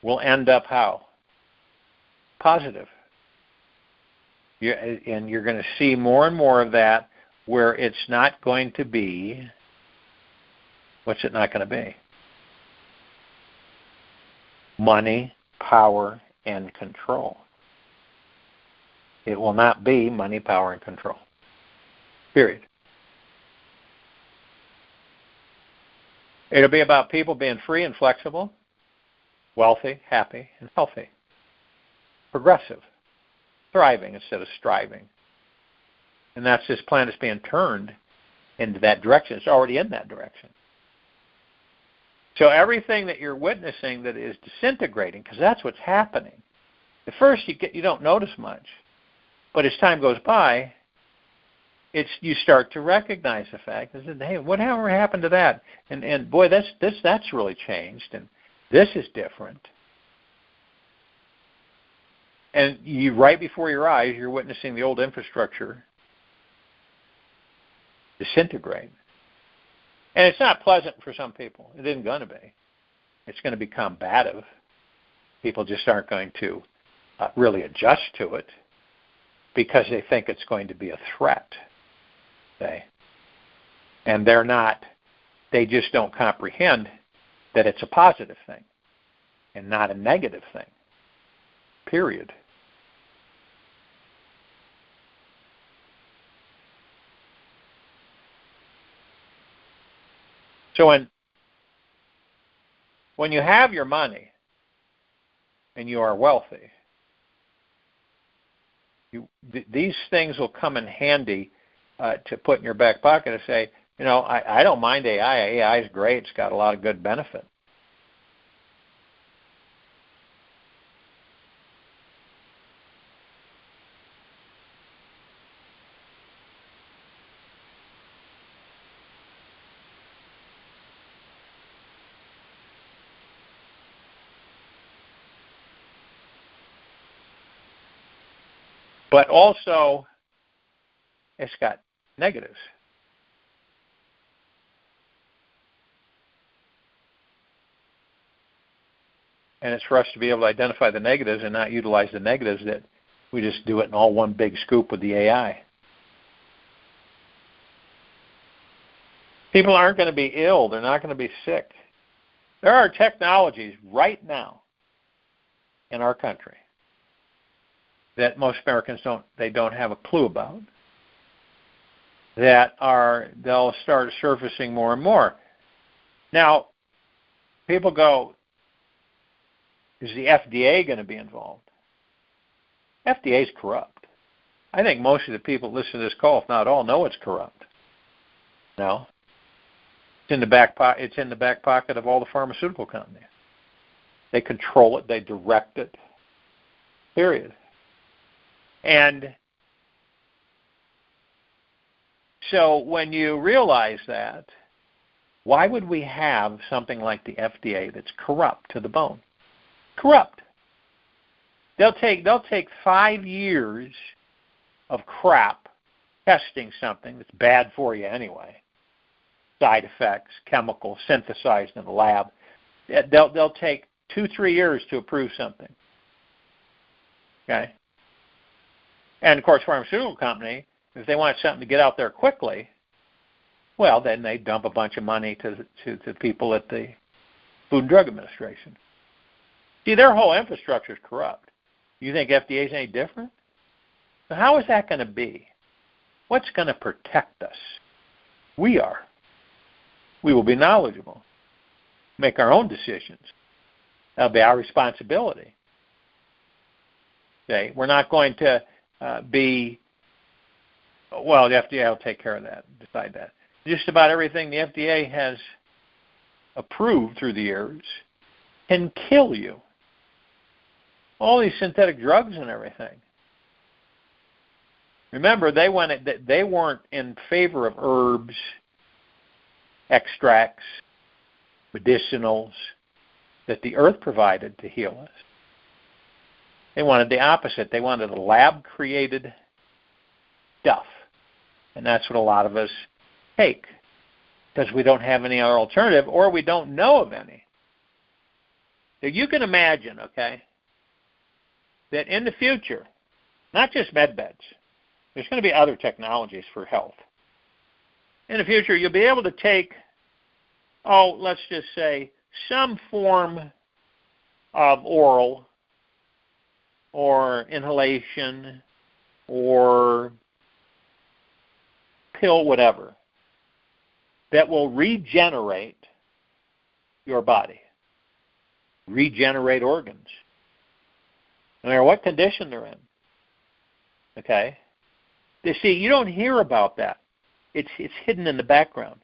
Speaker 1: will end up how? Positive. And you're going to see more and more of that where it's not going to be, what's it not going to be? Money, power, and control. It will not be money, power, and control. Period. It'll be about people being free and flexible, wealthy, happy, and healthy. Progressive. Thriving instead of striving. And that's this planet's being turned into that direction. It's already in that direction. So everything that you're witnessing that is disintegrating, because that's what's happening. At first you don't notice much, but as time goes by, you start to recognize the fact that, hey, whatever happened to that? And boy, that's really changed, and this is different. And right before your eyes, you're witnessing the old infrastructure disintegrate. And it's not pleasant for some people. It isn't going to be. It's going to be combative. People just aren't going to really adjust to it because they think it's going to be a threat. And they're not. They just don't comprehend that it's a positive thing and not a negative thing. Period. So when you have your money and you are wealthy, These things will come in handy to put in your back pocket and say, I don't mind AI. AI is great. It's got a lot of good benefit. But also, it's got negatives. And it's for us to be able to identify the negatives and not utilize the negatives, that we just do it in all one big scoop with the AI. People aren't going to be ill. They're not going to be sick. There are technologies right now in our country that most Americans don't have a clue about, they'll start surfacing more and more. Now, people go, is the FDA going to be involved? FDA is corrupt. I think most of the people that listen to this call, if not all, know it's corrupt. No. It's in the back pocket of all the pharmaceutical companies. They control it. They direct it. Period. And so when you realize that, why would we have something like the FDA that's corrupt to the bone? Corrupt. They'll take 5 years of crap testing something that's bad for you anyway. Side effects, chemicals synthesized in the lab. They'll take 2-3 years to approve something. Okay? And, of course, pharmaceutical company, if they want something to get out there quickly, well, then they dump a bunch of money to people at the Food and Drug Administration. See, their whole infrastructure is corrupt. You think FDA is any different? So how is that going to be? What's going to protect us? We are. We will be knowledgeable. Make our own decisions. That'll be our responsibility. Okay? We're not going to the FDA will take care of that, decide that. Just about everything the FDA has approved through the years can kill you. All these synthetic drugs and everything. Remember, they weren't in favor of herbs, extracts, medicinals that the earth provided to heal us. They wanted the opposite. They wanted a lab-created stuff. And that's what a lot of us take, because we don't have any other alternative, or we don't know of any. So you can imagine, okay, that in the future, not just med beds, there's going to be other technologies for health. In the future, you'll be able to take, let's just say, some form of oral or inhalation or pill, whatever, that will regenerate your body, regenerate organs, no matter what condition they're in. Okay? You see, you don't hear about that. It's hidden in the background.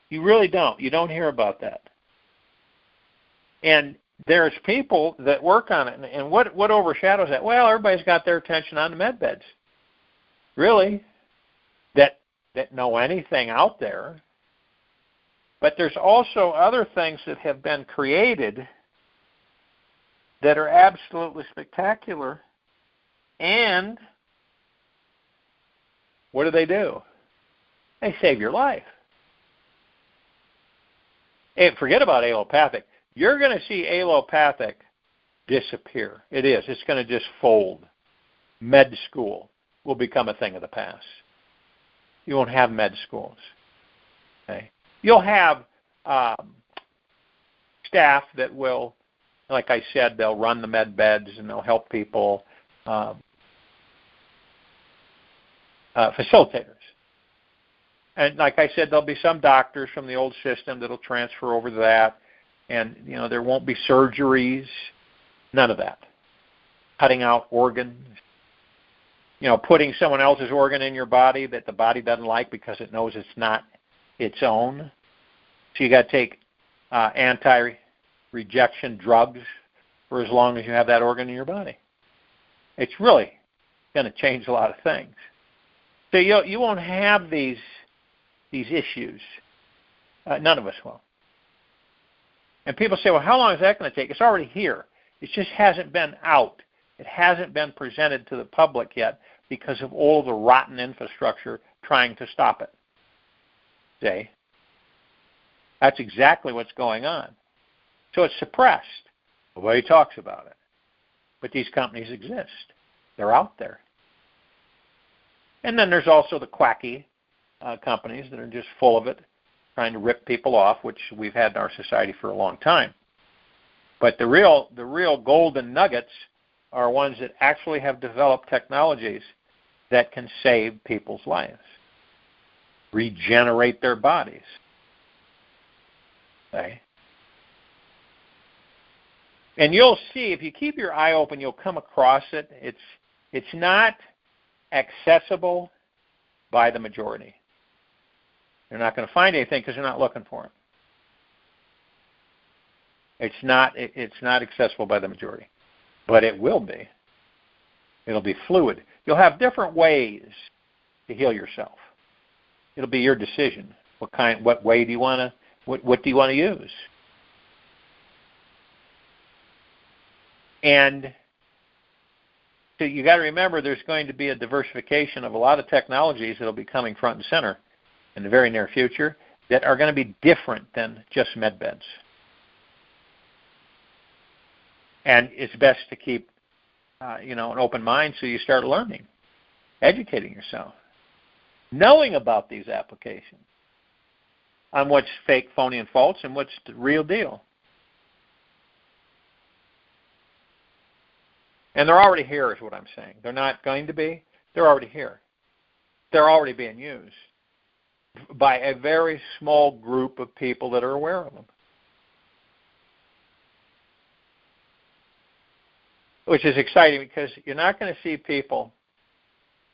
Speaker 1: You really don't. You don't hear about that. And there's people that work on it. And what overshadows that? Well, everybody's got their attention on the med beds. Really? That know anything out there. But there's also other things that have been created that are absolutely spectacular. And what do? They save your life. And forget about allopathic. You're going to see allopathic disappear. It is. It's going to just fold. Med school will become a thing of the past. You won't have med schools. Okay? You'll have staff that will, like I said, they'll run the med beds and they'll help people, facilitators. And like I said, there'll be some doctors from the old system that'll transfer over to that. And, there won't be surgeries, none of that. Cutting out organs. putting someone else's organ in your body that the body doesn't like because it knows it's not its own. So you got to take anti-rejection drugs for as long as you have that organ in your body. It's really going to change a lot of things. So you won't have these issues. None of us will. And people say, well, how long is that going to take? It's already here. It just hasn't been out. It hasn't been presented to the public yet because of all the rotten infrastructure trying to stop it. See? That's exactly what's going on. So it's suppressed. Nobody talks about it. But these companies exist. They're out there. And then there's also the quacky companies that are just full of it, trying to rip people off, which we've had in our society for a long time. But the real golden nuggets are ones that actually have developed technologies that can save people's lives, regenerate their bodies. Okay? And you'll see, if you keep your eye open, you'll come across it. It's not accessible by the majority. They're not going to find anything because they're not looking for it. It's not accessible by the majority, but it will be. It'll be fluid. You'll have different ways to heal yourself. It'll be your decision. What way do you want to? What do you want to use? And so you got to remember, there's going to be a diversification of a lot of technologies that will be coming front and center in the very near future that are going to be different than just med beds. And it's best to keep, an open mind so you start learning, educating yourself, knowing about these applications, on what's fake, phony, and false, and what's the real deal. And they're already here is what I'm saying. They're not going to be. They're already here. They're already being used by a very small group of people that are aware of them. Which is exciting because you're not going to see people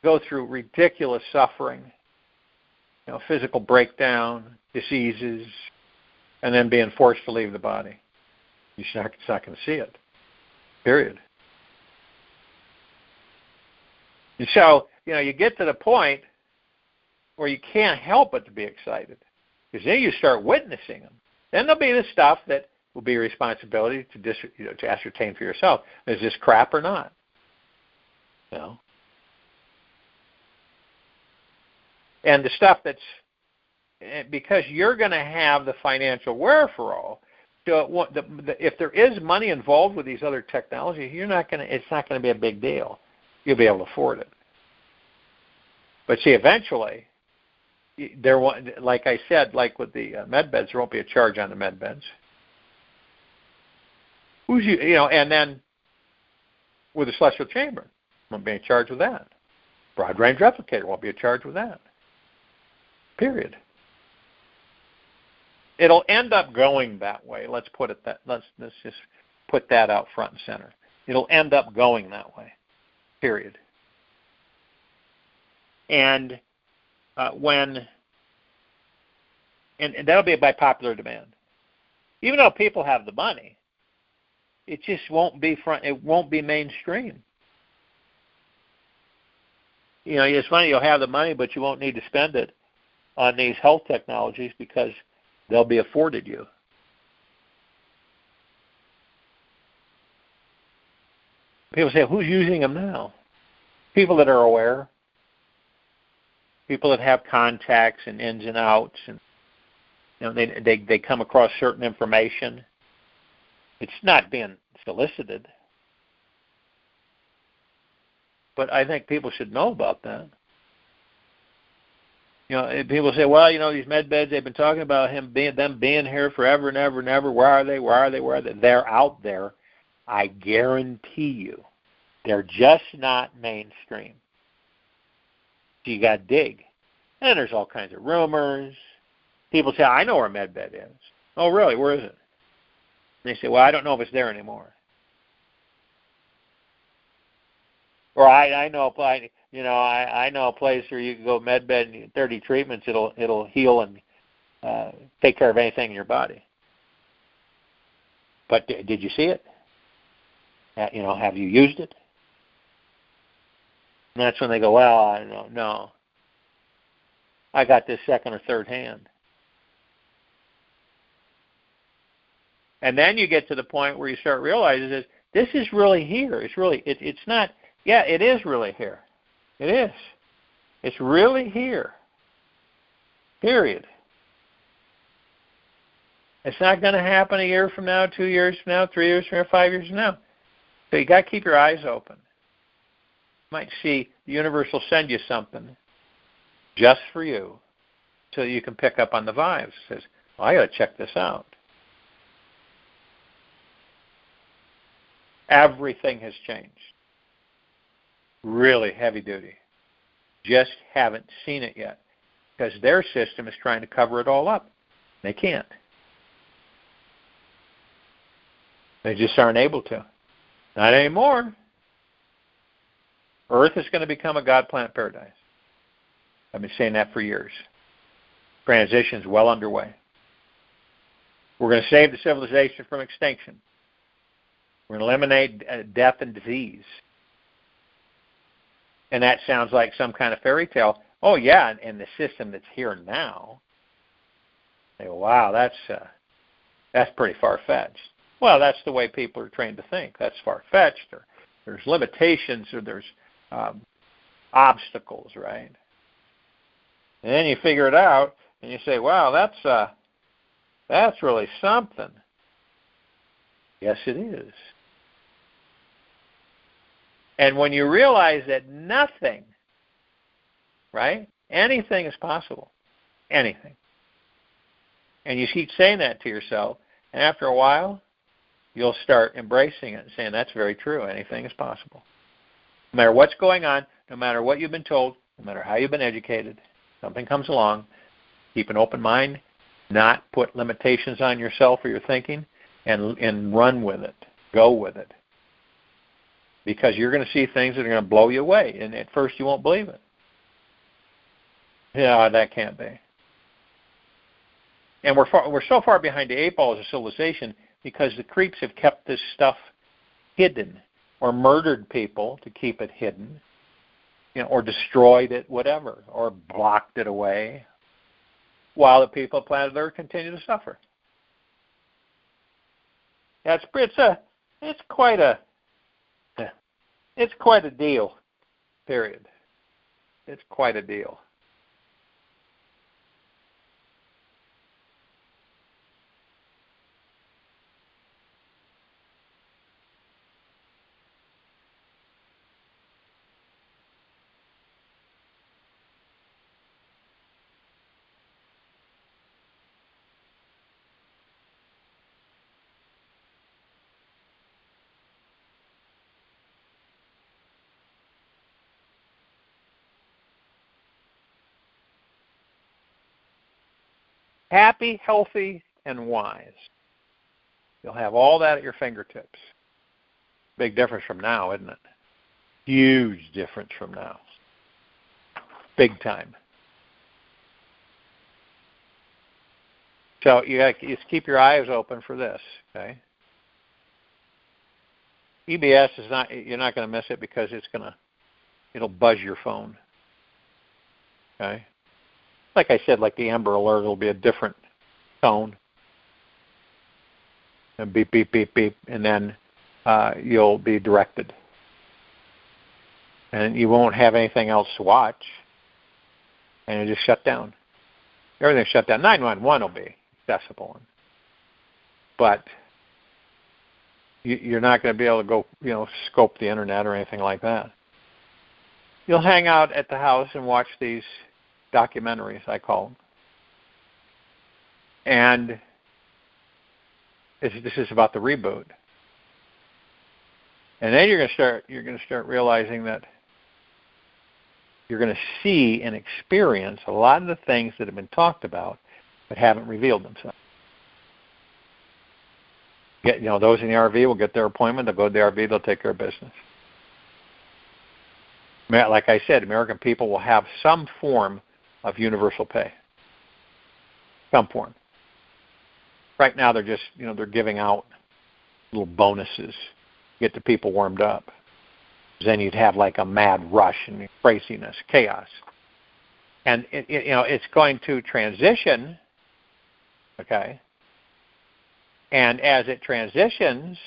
Speaker 1: go through ridiculous suffering, physical breakdown, diseases, and then being forced to leave the body. You're not going to see it. Period. And so, you get to the point where you can't help but to be excited, because then you start witnessing them. Then there'll be the stuff that will be your responsibility to ascertain for yourself: is this crap or not? And the stuff that's, because you're going to have the financial wherewithal. So if there is money involved with these other technologies, it's not going to be a big deal. You'll be able to afford it. But see, eventually, like I said, like with the med beds, there won't be a charge on the med beds. And then with the celestial chamber, won't be a charge with that. Broad range replicator won't be a charge with that. Period. It'll end up going that way. Let's just put that out front and center. It'll end up going that way. Period. And and that'll be by popular demand. Even though people have the money, it just won't be it won't be mainstream. It's funny, you'll have the money, but you won't need to spend it on these health technologies because they'll be afforded you. People say, who's using them now? People that are aware, people that have contacts and ins and outs, and they come across certain information. It's not being solicited, but I think people should know about that. People say, well, these med beds, they've been talking about them being here forever and ever and ever. Where are they? Where are they? Where are they? They're out there. I guarantee you. They're just not mainstream. So you got to dig. And there's all kinds of rumors. People say, I know where med bed is. Oh, really? Where is it? And they say, well, I don't know if it's there anymore.
Speaker 2: Or I know I know a place where you can go med bed and 30 treatments. It'll heal and take care of anything in your body. But did you see it? Have you used it? And that's when they go, well, I don't know. I got this second or third hand. And then you get to the point where you start realizing that this is really here. It's really, it's not, yeah, it is really here. It is. It's really here. Period. It's not going to happen a year from now, 2 years from now, 3 years from now, 5 years from now. So you got to keep your eyes open. You might see the universe will send you something just for you so you can pick up on the vibes. It says, well, I got to check this out. Everything has changed. Really heavy duty. Just haven't seen it yet because their system is trying to cover it all up. They can't. They just aren't able to. Not anymore. Earth is going to become a God-planet paradise. I've been saying that for years. Transition is well underway. We're going to save the civilization from extinction. We're going to eliminate death and disease. And that sounds like some kind of fairy tale. Oh, yeah, and the system that's here now. They go, wow, that's pretty far-fetched. Well, that's the way people are trained to think. That's far-fetched. Or there's limitations or there's obstacles, right? And then you figure it out, and you say, wow, that's really something. Yes, it is. And when you realize that nothing, right, anything is possible, anything, and you keep saying that to yourself, and after a while, you'll start embracing it and saying, that's very true, anything is possible. No matter what's going on, no matter what you've been told, no matter how you've been educated, something comes along, keep an open mind, not put limitations on yourself or your thinking, and run with it, go with it. Because you're going to see things that are going to blow you away, and at first you won't believe it. Yeah, that can't be. And we're so far behind the eight ball as a civilization because the creeps have kept this stuff hidden, or murdered people to keep it hidden, or destroyed it, whatever, or blocked it away, while the people of planet Earth continue to suffer. It's quite a deal, period. It's quite a deal. Happy, healthy, and wise. You'll have all that at your fingertips. Big difference from now, isn't it? Huge difference from now. Big time. So you got to just keep your eyes open for this, okay? EBS is not, you're not going to miss it because it'll buzz your phone. Okay? Like I said, like the Amber Alert, it'll be a different tone. And beep, beep, beep, beep, and then you'll be directed. And you won't have anything else to watch. And it'll just shut down. Everything's shut down. 911 will be accessible. But you're not going to be able to go, scope the internet or anything like that. You'll hang out at the house and watch these documentaries, I call them. And this is about the reboot. And then you're going to start realizing that you're going to see and experience a lot of the things that have been talked about but haven't revealed themselves. Those in the RV will get their appointment. They'll go to the RV. They'll take care of business. Like I said, American people will have some form of universal pay. Some form. Right now they're just, they're giving out little bonuses, get the people warmed up. Then you'd have like a mad rush and craziness, chaos. And it's going to transition, okay? And as it transitions,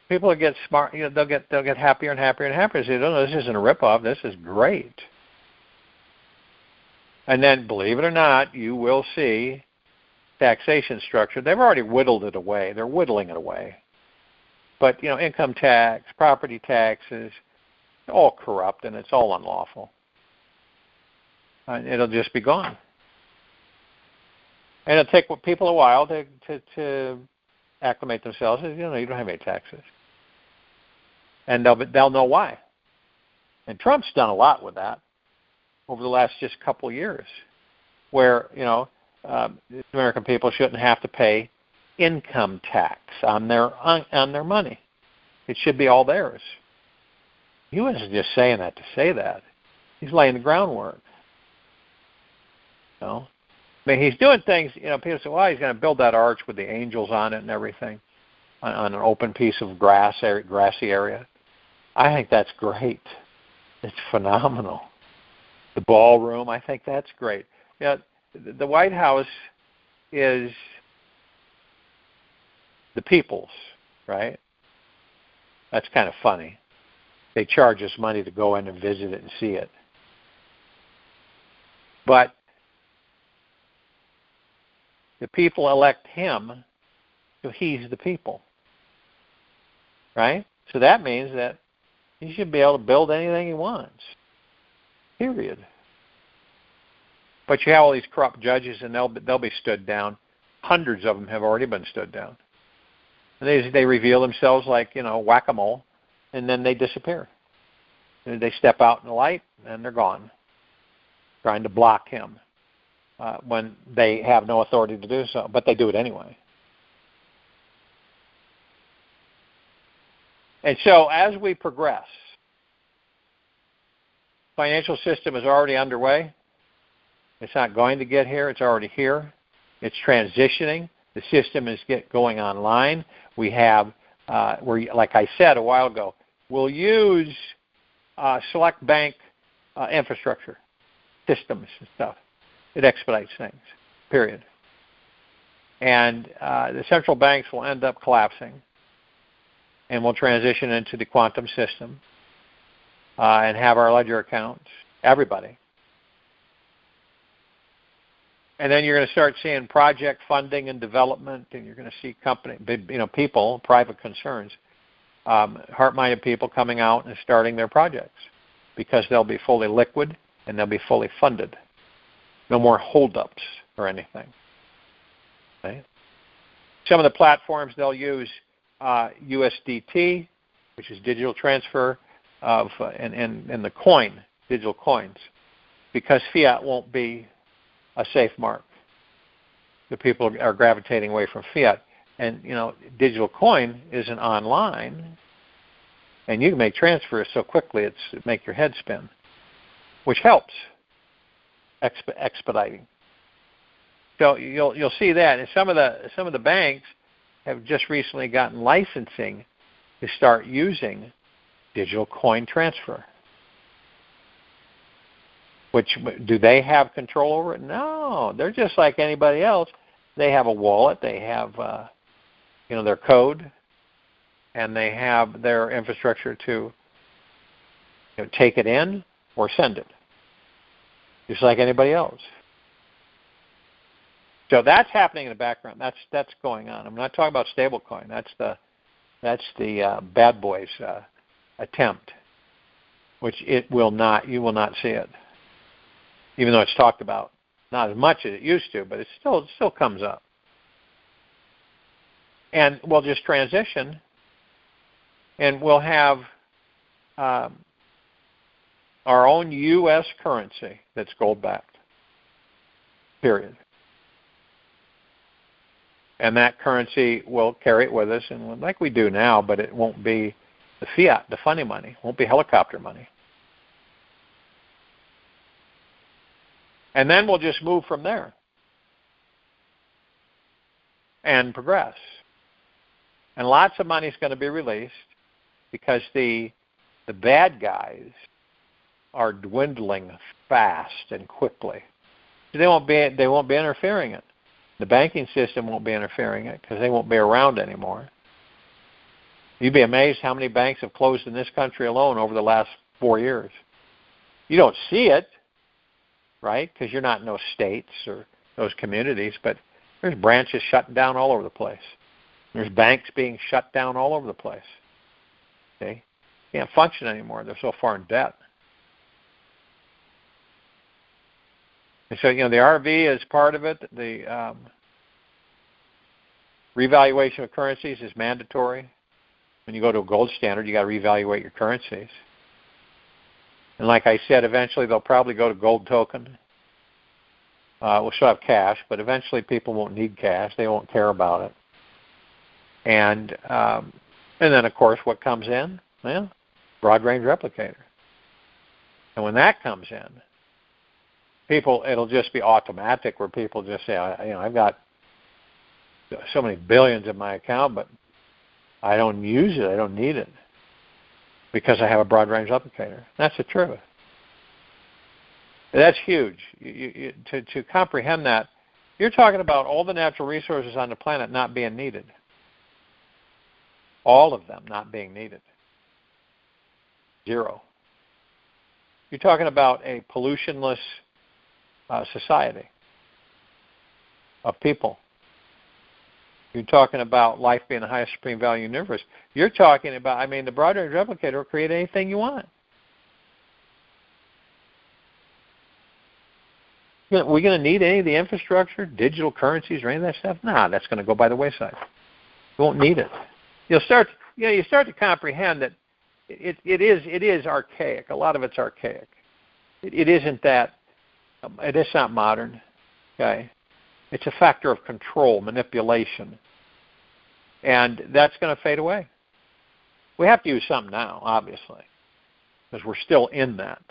Speaker 2: people will get smart. They'll get happier and happier and happier. They say, "No, this isn't a ripoff. This is great." And then, believe it or not, you will see taxation structure. They've already whittled it away. They're whittling it away. But income tax, property taxes, all corrupt, and it's all unlawful. It'll just be gone. And it'll take people a while to acclimate themselves. You don't have any taxes. And they'll know why. And Trump's done a lot with that over the last just couple of years, where American people shouldn't have to pay income tax on their money. It should be all theirs. He wasn't just saying that to say that. He's laying the groundwork. I mean, he's doing things. People say, "Well, he's going to build that arch with the angels on it and everything, on an open piece of grassy area." I think that's great. It's phenomenal. The ballroom, I think that's great. The White House is the people's, right? That's kind of funny. They charge us money to go in and visit it and see it. But the people elect him, so he's the people, right? So that means that he should be able to build anything he wants, period. But you have all these corrupt judges, and they'll be stood down. Hundreds of them have already been stood down. And they reveal themselves like, whack-a-mole, and then they disappear. And they step out in the light, and they're gone, trying to block him when they have no authority to do so. But they do it anyway. And so as we progress, financial system is already underway. It's not going to get here. It's already here. It's transitioning. The system is going online. We have, like I said a while ago, we'll use select bank infrastructure, systems and stuff. It expedites things, period. And the central banks will end up collapsing, and we'll transition into the quantum system and have our ledger accounts, everybody. And then you're going to start seeing project funding and development, and you're going to see people, private concerns, heart-minded people coming out and starting their projects because they'll be fully liquid and they'll be fully funded. No more holdups or anything. Okay? Some of the platforms they'll use USDT, which is digital transfer of and the coin, digital coins, because fiat won't be a safe mark. The people are gravitating away from fiat. And, digital coin isn't online, and you can make transfers so quickly it make your head spin, which helps expediting. So you'll see that. And some of the banks have just recently gotten licensing to start using digital coin transfer. Which, do they have control over it? No, they're just like anybody else. They have a wallet. They have, their code, and they have their infrastructure to take it in or send it, just like anybody else. So that's happening in the background. That's going on. I'm not talking about stablecoin. That's the bad boys' attempt, which you will not see it. Even though it's talked about, not as much as it used to, but it still comes up. And we'll just transition, and we'll have our own U.S. currency that's gold-backed, period. And that currency will carry it with us, and like we do now, but it won't be the fiat, the funny money. It won't be helicopter money. And then we'll just move from there and progress. And lots of money is going to be released because the bad guys are dwindling fast and quickly. They won't be interfering it. The banking system won't be interfering it because they won't be around anymore. You'd be amazed how many banks have closed in this country alone over the last 4 years. You don't see it, right? Because you're not in those states or those communities, but there's branches shutting down all over the place. There's banks being shut down all over the place. Okay? Can't function anymore. They're so far in debt. And so, the RV is part of it. The revaluation of currencies is mandatory. When you go to a gold standard, you got to reevaluate your currencies. And like I said, eventually they'll probably go to gold token. We'll still have cash, but eventually people won't need cash. They won't care about it. And then, of course, what comes in? Well, broad-range replicator. And when that comes in, it'll just be automatic where people just say, I've got so many billions in my account, but I don't use it. I don't need it because I have a broad-range replicator. That's the truth. That's huge. To comprehend that, you're talking about all the natural resources on the planet not being needed. All of them not being needed. Zero. You're talking about a pollutionless society of people. You're talking about life being the highest supreme value in the universe. You're talking about, the broad-range replicator will create anything you want. We're going to need any of the infrastructure, digital currencies, or any of that stuff? Nah, that's going to go by the wayside. You won't need it. You start to comprehend that it is archaic. A lot of it's archaic. It isn't that. It is not modern. Okay, it's a factor of control, manipulation, and that's going to fade away. We have to use something now, obviously, because we're still in that.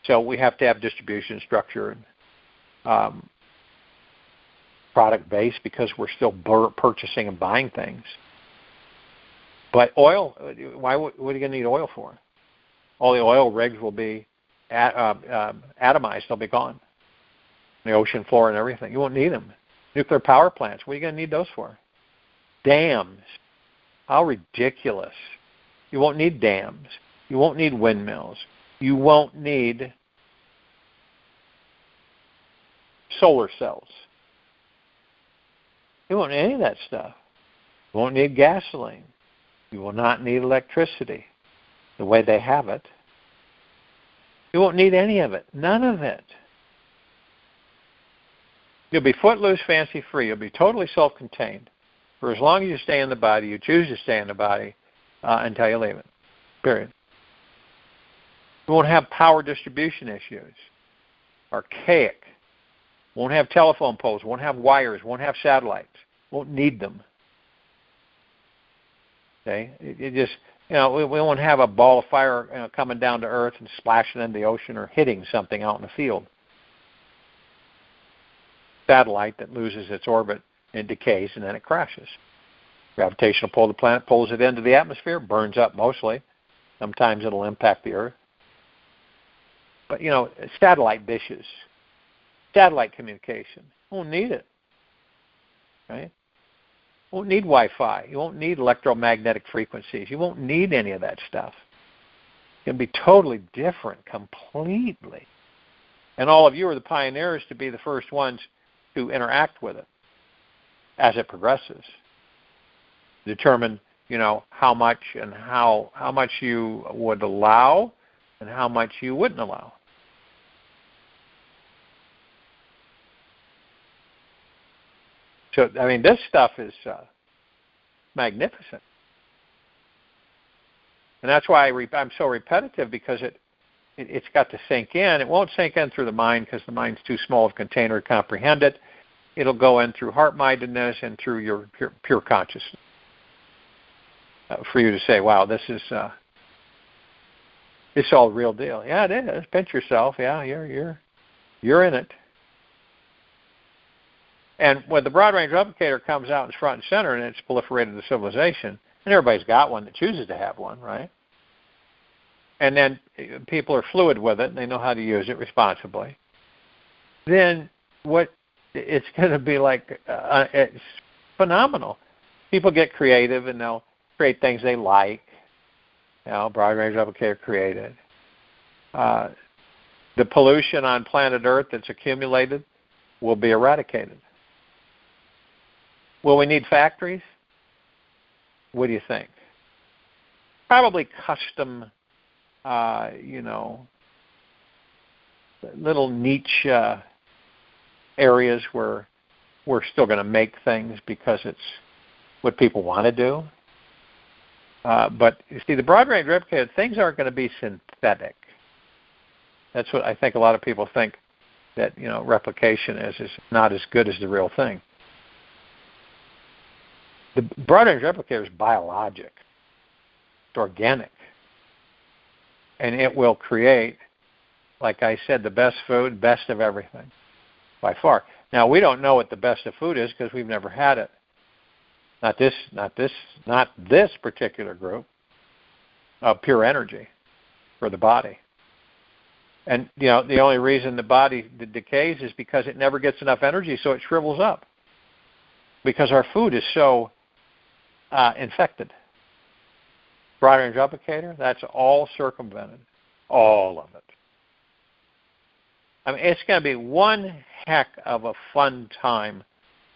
Speaker 2: So we have to have distribution structure and product base because we're still purchasing and buying things. But oil, what are you going to need oil for? All the oil rigs will be atomized. They'll be gone. The ocean floor and everything. You won't need them. Nuclear power plants, what are you going to need those for? Dams. How ridiculous. You won't need dams. You won't need windmills. You won't need solar cells. You won't need any of that stuff. You won't need gasoline. You will not need electricity the way they have it. You won't need any of it. None of it. You'll be footloose, fancy-free. You'll be totally self-contained. For as long as you stay in the body, you choose to stay in the body until you leave it. Period. You won't have power distribution issues. Archaic. Won't have telephone poles. Won't have wires. Won't have satellites. Won't need them. Okay? It just, we won't have a ball of fire coming down to Earth and splashing into the ocean or hitting something out in the field. Satellite that loses its orbit and decays, and then it crashes. Gravitational pull of the planet pulls it into the atmosphere, burns up mostly. Sometimes it'll impact the Earth. But, satellite dishes, satellite communication, you won't need it, right? You won't need Wi-Fi. You won't need electromagnetic frequencies. You won't need any of that stuff. It's going to be totally different, completely. And all of you are the pioneers to be the first ones to interact with it as it progresses. Determine, how much and how much you would allow and how much you wouldn't allow. So, this stuff is magnificent. And that's why I'm so repetitive, because it's got to sink in. It won't sink in through the mind because the mind's too small of a container to comprehend it. It'll go in through heart-mindedness and through your pure consciousness. For you to say, wow, this is it's all real deal. Yeah, it is. Pinch yourself. Yeah, you're You're in it. And when the broad-range replicator comes out and front and center and it's proliferated the civilization, and everybody's got one that chooses to have one, right? And then people are fluid with it and they know how to use it responsibly, then what it's going to be like, it's phenomenal. People get creative and they'll create things they like. Broad-range replicator created. The pollution on planet Earth that's accumulated will be eradicated. Will we need factories? What do you think? Probably custom, little niche areas where we're still going to make things because it's what people want to do. But you see, the broad-range replicator, things aren't going to be synthetic. That's what I think a lot of people think, that replication is not as good as the real thing. The broad-range replicator is biologic. It's organic. And it will create, like I said, the best food, best of everything, by far. Now, we don't know what the best of food is because we've never had it. Not this particular group of pure energy for the body. And, the only reason the body decays is because it never gets enough energy, so it shrivels up. Because our food is so infected. Broad-range replicator, that's all circumvented. All of it. I mean, it's going to be one heck of a fun time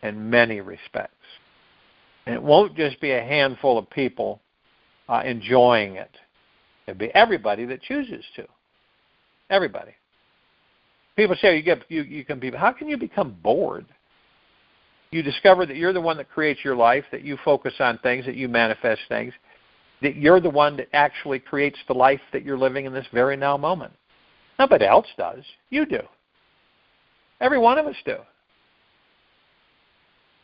Speaker 2: in many respects. And it won't just be a handful of people enjoying it. It'll be everybody that chooses to. Everybody. People say you can be. How can you become bored? You discover that you're the one that creates your life, that you focus on things, that you manifest things, that you're the one that actually creates the life that you're living in this very now moment. Nobody else does. You do. Every one of us do.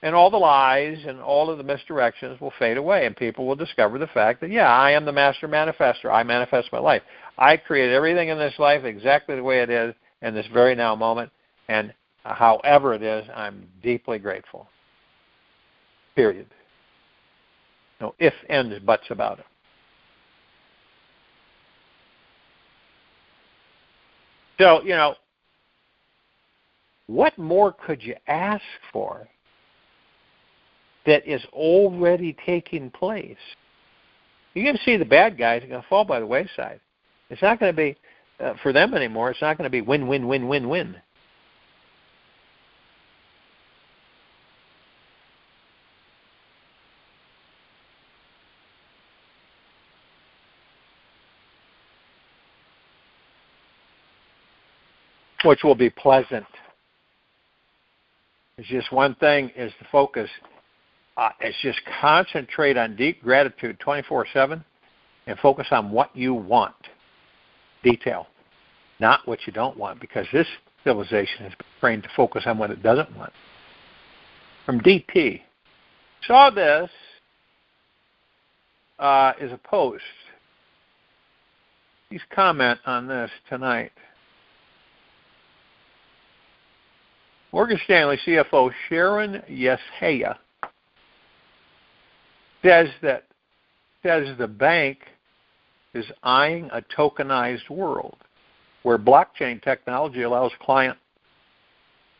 Speaker 2: And all the lies and all of the misdirections will fade away, and people will discover the fact that, I am the master manifester. I manifest my life. I create everything in this life exactly the way it is in this very now moment, and however it is, I'm deeply grateful. Period. No ifs, ands, buts about it. So, what more could you ask for that is already taking place? You're going to see the bad guys are going to fall by the wayside. It's not going to be, for them anymore, it's not going to be win, win, win, win, win. Which will be pleasant. It's just one thing is to focus. It's just concentrate on deep gratitude 24/7 and focus on what you want. Detail. Not what you don't want, because this civilization has been trained to focus on what it doesn't want. From DP. Saw this is a post. Please comment on this tonight. Morgan Stanley CFO Sharon Yeshaya says the bank is eyeing a tokenized world where blockchain technology allows client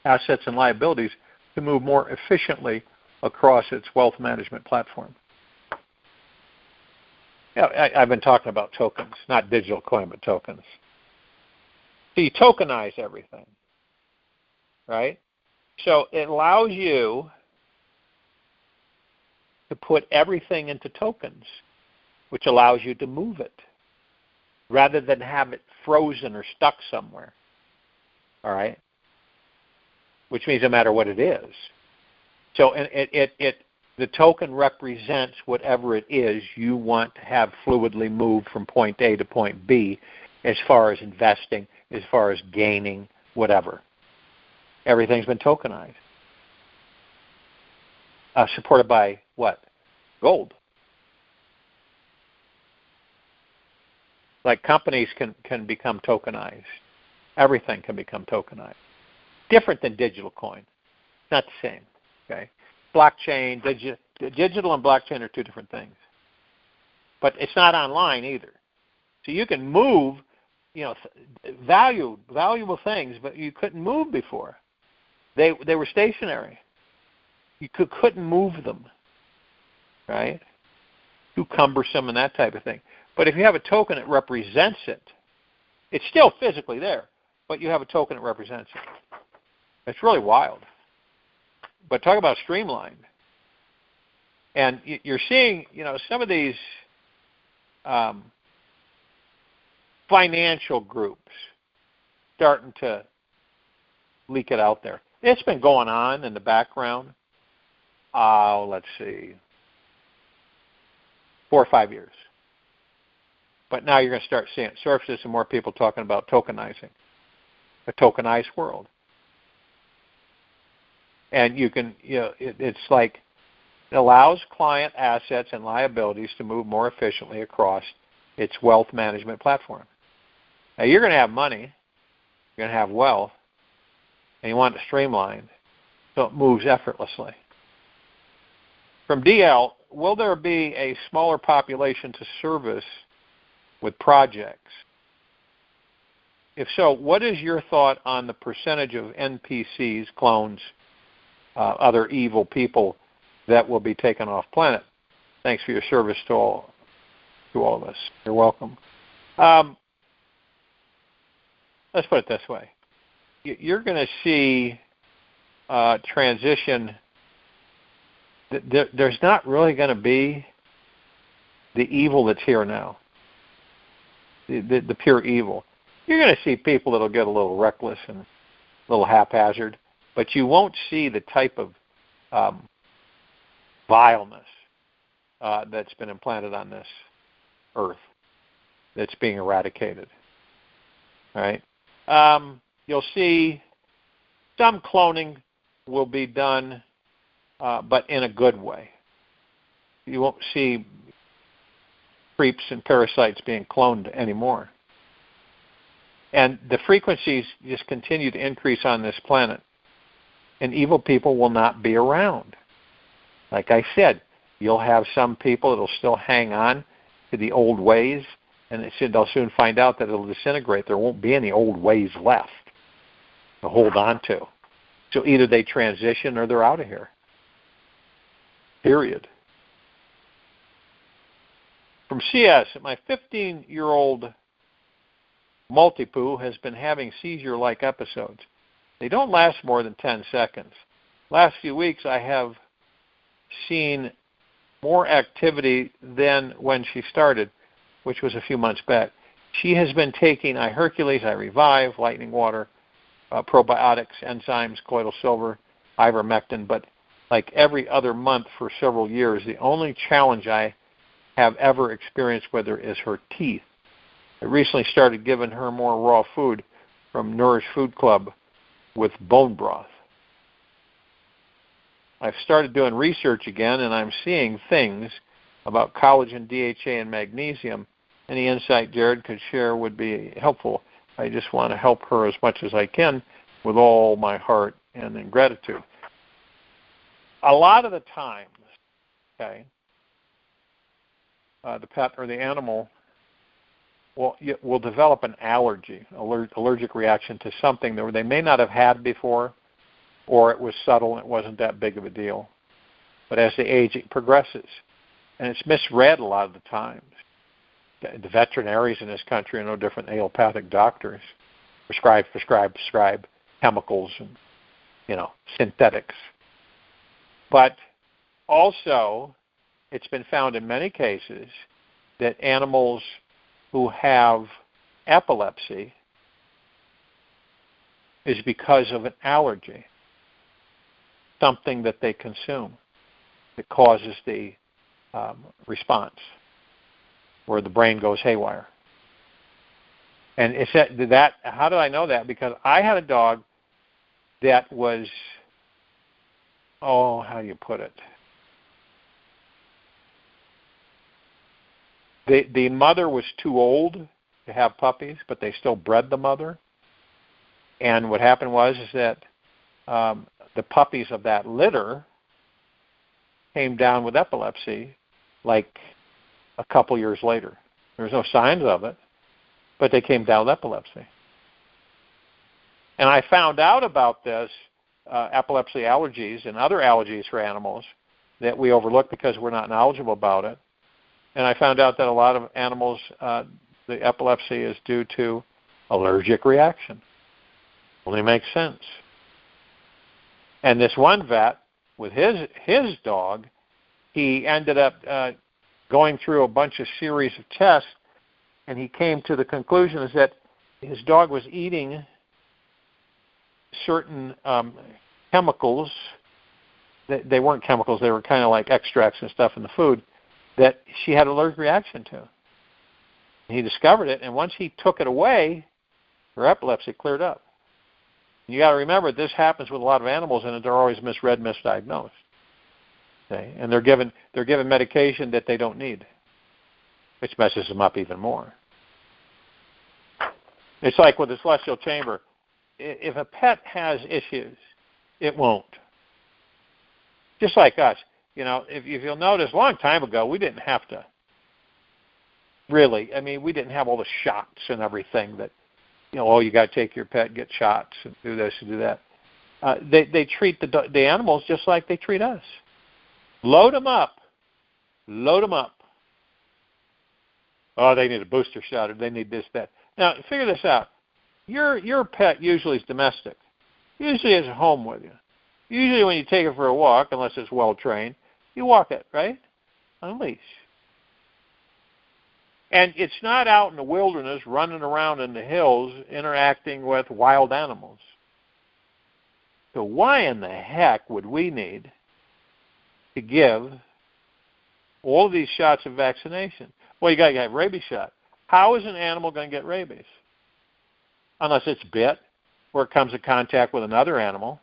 Speaker 2: assets and liabilities to move more efficiently across its wealth management platform. I've been talking about tokens, not digital coin, but tokens. So you tokenize everything. Right? So it allows you to put everything into tokens, which allows you to move it rather than have it frozen or stuck somewhere. All right? Which means no matter what it is. So the token represents whatever it is you want to have fluidly move from point A to point B as far as investing, as far as gaining, whatever. Everything's been tokenized. Supported by what? Gold. Like companies can become tokenized. Everything can become tokenized. different than digital coin. It's not the same. Okay, blockchain, digital and blockchain are two different things. But it's not online either. So you can move, valuable things, but you couldn't move before. They were stationary. You couldn't move them, right? Too cumbersome and that type of thing. But if you have a token that represents it, it's still physically there, but you have a token that represents it. It's really wild. But talk about streamlined. And you're seeing, some of these financial groups starting to leak it out there. It's been going on in the background, let's see, 4 or 5 years. But now you're going to start seeing it surface and more people talking about tokenizing, a tokenized world. And you can, it's like it allows client assets and liabilities to move more efficiently across its wealth management platform. Now you're going to have money, you're going to have wealth, and you want it streamlined so it moves effortlessly. From DL, will there be a smaller population to service with projects? If so, what is your thought on the percentage of NPCs, clones, other evil people that will be taken off planet? Thanks for your service to all of us. You're welcome. Let's put it this way. You're going to see transition. There's not really going to be the evil that's here now, the pure evil. You're going to see people that will get a little reckless and a little haphazard, but you won't see the type of vileness that's been implanted on this earth that's being eradicated. All right? You'll see some cloning will be done, but in a good way. You won't see creeps and parasites being cloned anymore. And the frequencies just continue to increase on this planet. And evil people will not be around. Like I said, you'll have some people that will still hang on to the old ways, and they'll soon find out that it'll disintegrate. There won't be any old ways left to hold on to. So either they transition or they're out of here. Period. From CS, my 15-year-old Multipoo has been having seizure-like episodes. They don't last more than 10 seconds. Last few weeks I have seen more activity than when she started, which was a few months back. She has been taking iHercules, iRevive, Lightning Water, probiotics, enzymes, colloidal silver, ivermectin, but like every other month for several years, the only challenge I have ever experienced with her is her teeth. I recently started giving her more raw food from Nourish Food Club with bone broth. I've started doing research again, and I'm seeing things about collagen, DHA, and magnesium. Any insight Jared could share would be helpful. I just want to help her as much as I can with all my heart and in gratitude. A lot of the times, okay, the pet or the animal will develop an allergy, allergic reaction to something that they may not have had before, or it was subtle and it wasn't that big of a deal. But as the aging progresses, and it's misread a lot of the times. The veterinarians in this country are no different than allopathic doctors. Prescribe chemicals and, synthetics. But also, it's been found in many cases that animals who have epilepsy is because of an allergy, something that they consume that causes the response, where the brain goes haywire. And it's that. How do I know that? Because I had a dog that was, how do you put it? The mother was too old to have puppies, but they still bred the mother. And what happened was that the puppies of that litter came down with epilepsy like a couple years later. There was no signs of it, but they came down with epilepsy. And I found out about this, epilepsy allergies and other allergies for animals that we overlook because we're not knowledgeable about it. And I found out that a lot of animals, the epilepsy is due to allergic reaction. Only makes sense. And this one vet, with his dog, he ended up going through a bunch of series of tests, and he came to the conclusion is that his dog was eating certain chemicals. They weren't chemicals, they were kind of like extracts and stuff in the food that she had an allergic reaction to. And he discovered it, and once he took it away, her epilepsy cleared up. You got to remember, this happens with a lot of animals, and they're always misread, misdiagnosed. Okay? And they're given medication that they don't need, which messes them up even more. It's like with the celestial chamber. If a pet has issues, it won't. Just like us. You know, if you'll notice, a long time ago, we didn't have to really, we didn't have all the shots and everything that, you got to take your pet, get shots, and do this and do that. They treat the animals just like they treat us. Load them up. Oh, they need a booster shot, or they need this, that. Now, figure this out. Your pet usually is domestic. Usually is at home with you. Usually when you take it for a walk, unless it's well-trained, you walk it, right? On a leash. And it's not out in the wilderness running around in the hills interacting with wild animals. So why in the heck would we need to give all of these shots of vaccination? Well, you got to have rabies shot. How is an animal going to get rabies? Unless it's bit or it comes in contact with another animal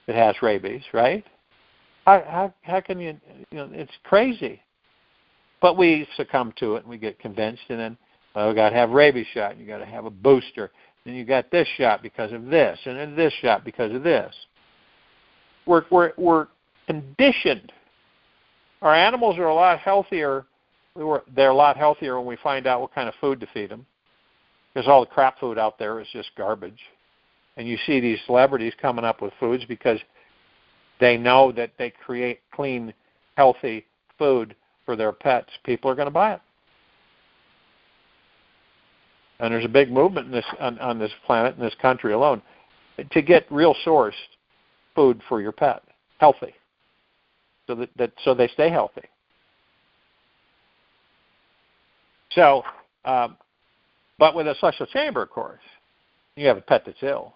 Speaker 2: that has rabies, right? How can you, it's crazy. But we succumb to it and we get convinced, and then, we got to have rabies shot, and you got to have a booster, and you got this shot because of this, and then this shot because of this. We're conditioned. Our animals are a lot healthier. They're a lot healthier when we find out what kind of food to feed them, because all the crap food out there is just garbage. And you see these celebrities coming up with foods because they know that they create clean, healthy food for their pets. People are going to buy it. And there's a big movement in this, on this planet, in this country alone, to get real sourced food for your pet, healthy, so they stay healthy. So, but with a celestial chamber, of course, you have a pet that's ill.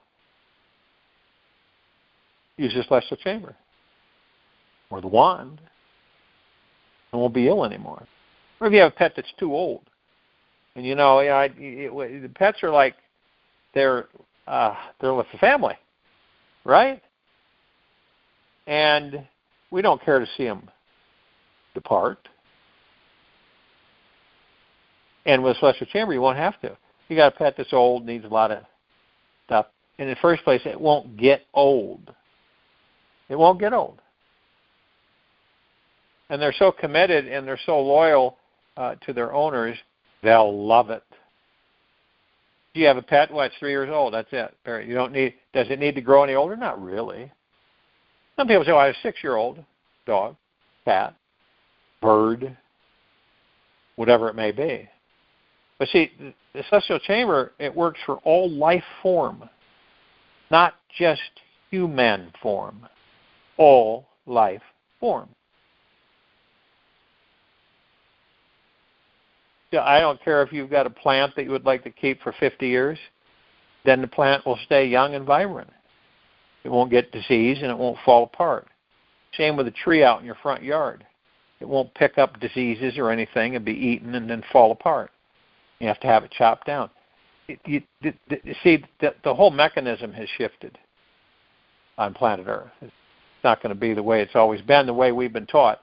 Speaker 2: Use the celestial chamber or the wand, and won't be ill anymore. Or if you have a pet that's too old, and the pets are like they're with the family, right? And we don't care to see them depart. And with a celestial chamber, you won't have to. You got a pet that's old, needs a lot of stuff. In the first place, it won't get old. It won't get old. And they're so committed and they're so loyal to their owners, they'll love it. Do you have a pet? Well, it's 3 years old. That's it. You don't need. Does it need to grow any older? Not really. Some people say, well, I have a 6-year-old dog, cat, bird, whatever it may be. But see, the celestial chamber, it works for all life form, not just human form. All life form. So I don't care if you've got a plant that you would like to keep for 50 years, then the plant will stay young and vibrant. It won't get disease and it won't fall apart. Same with a tree out in your front yard. It won't pick up diseases or anything and be eaten and then fall apart. You have to have it chopped down. See, the whole mechanism has shifted on planet Earth. It's not going to be the way it's always been. The way we've been taught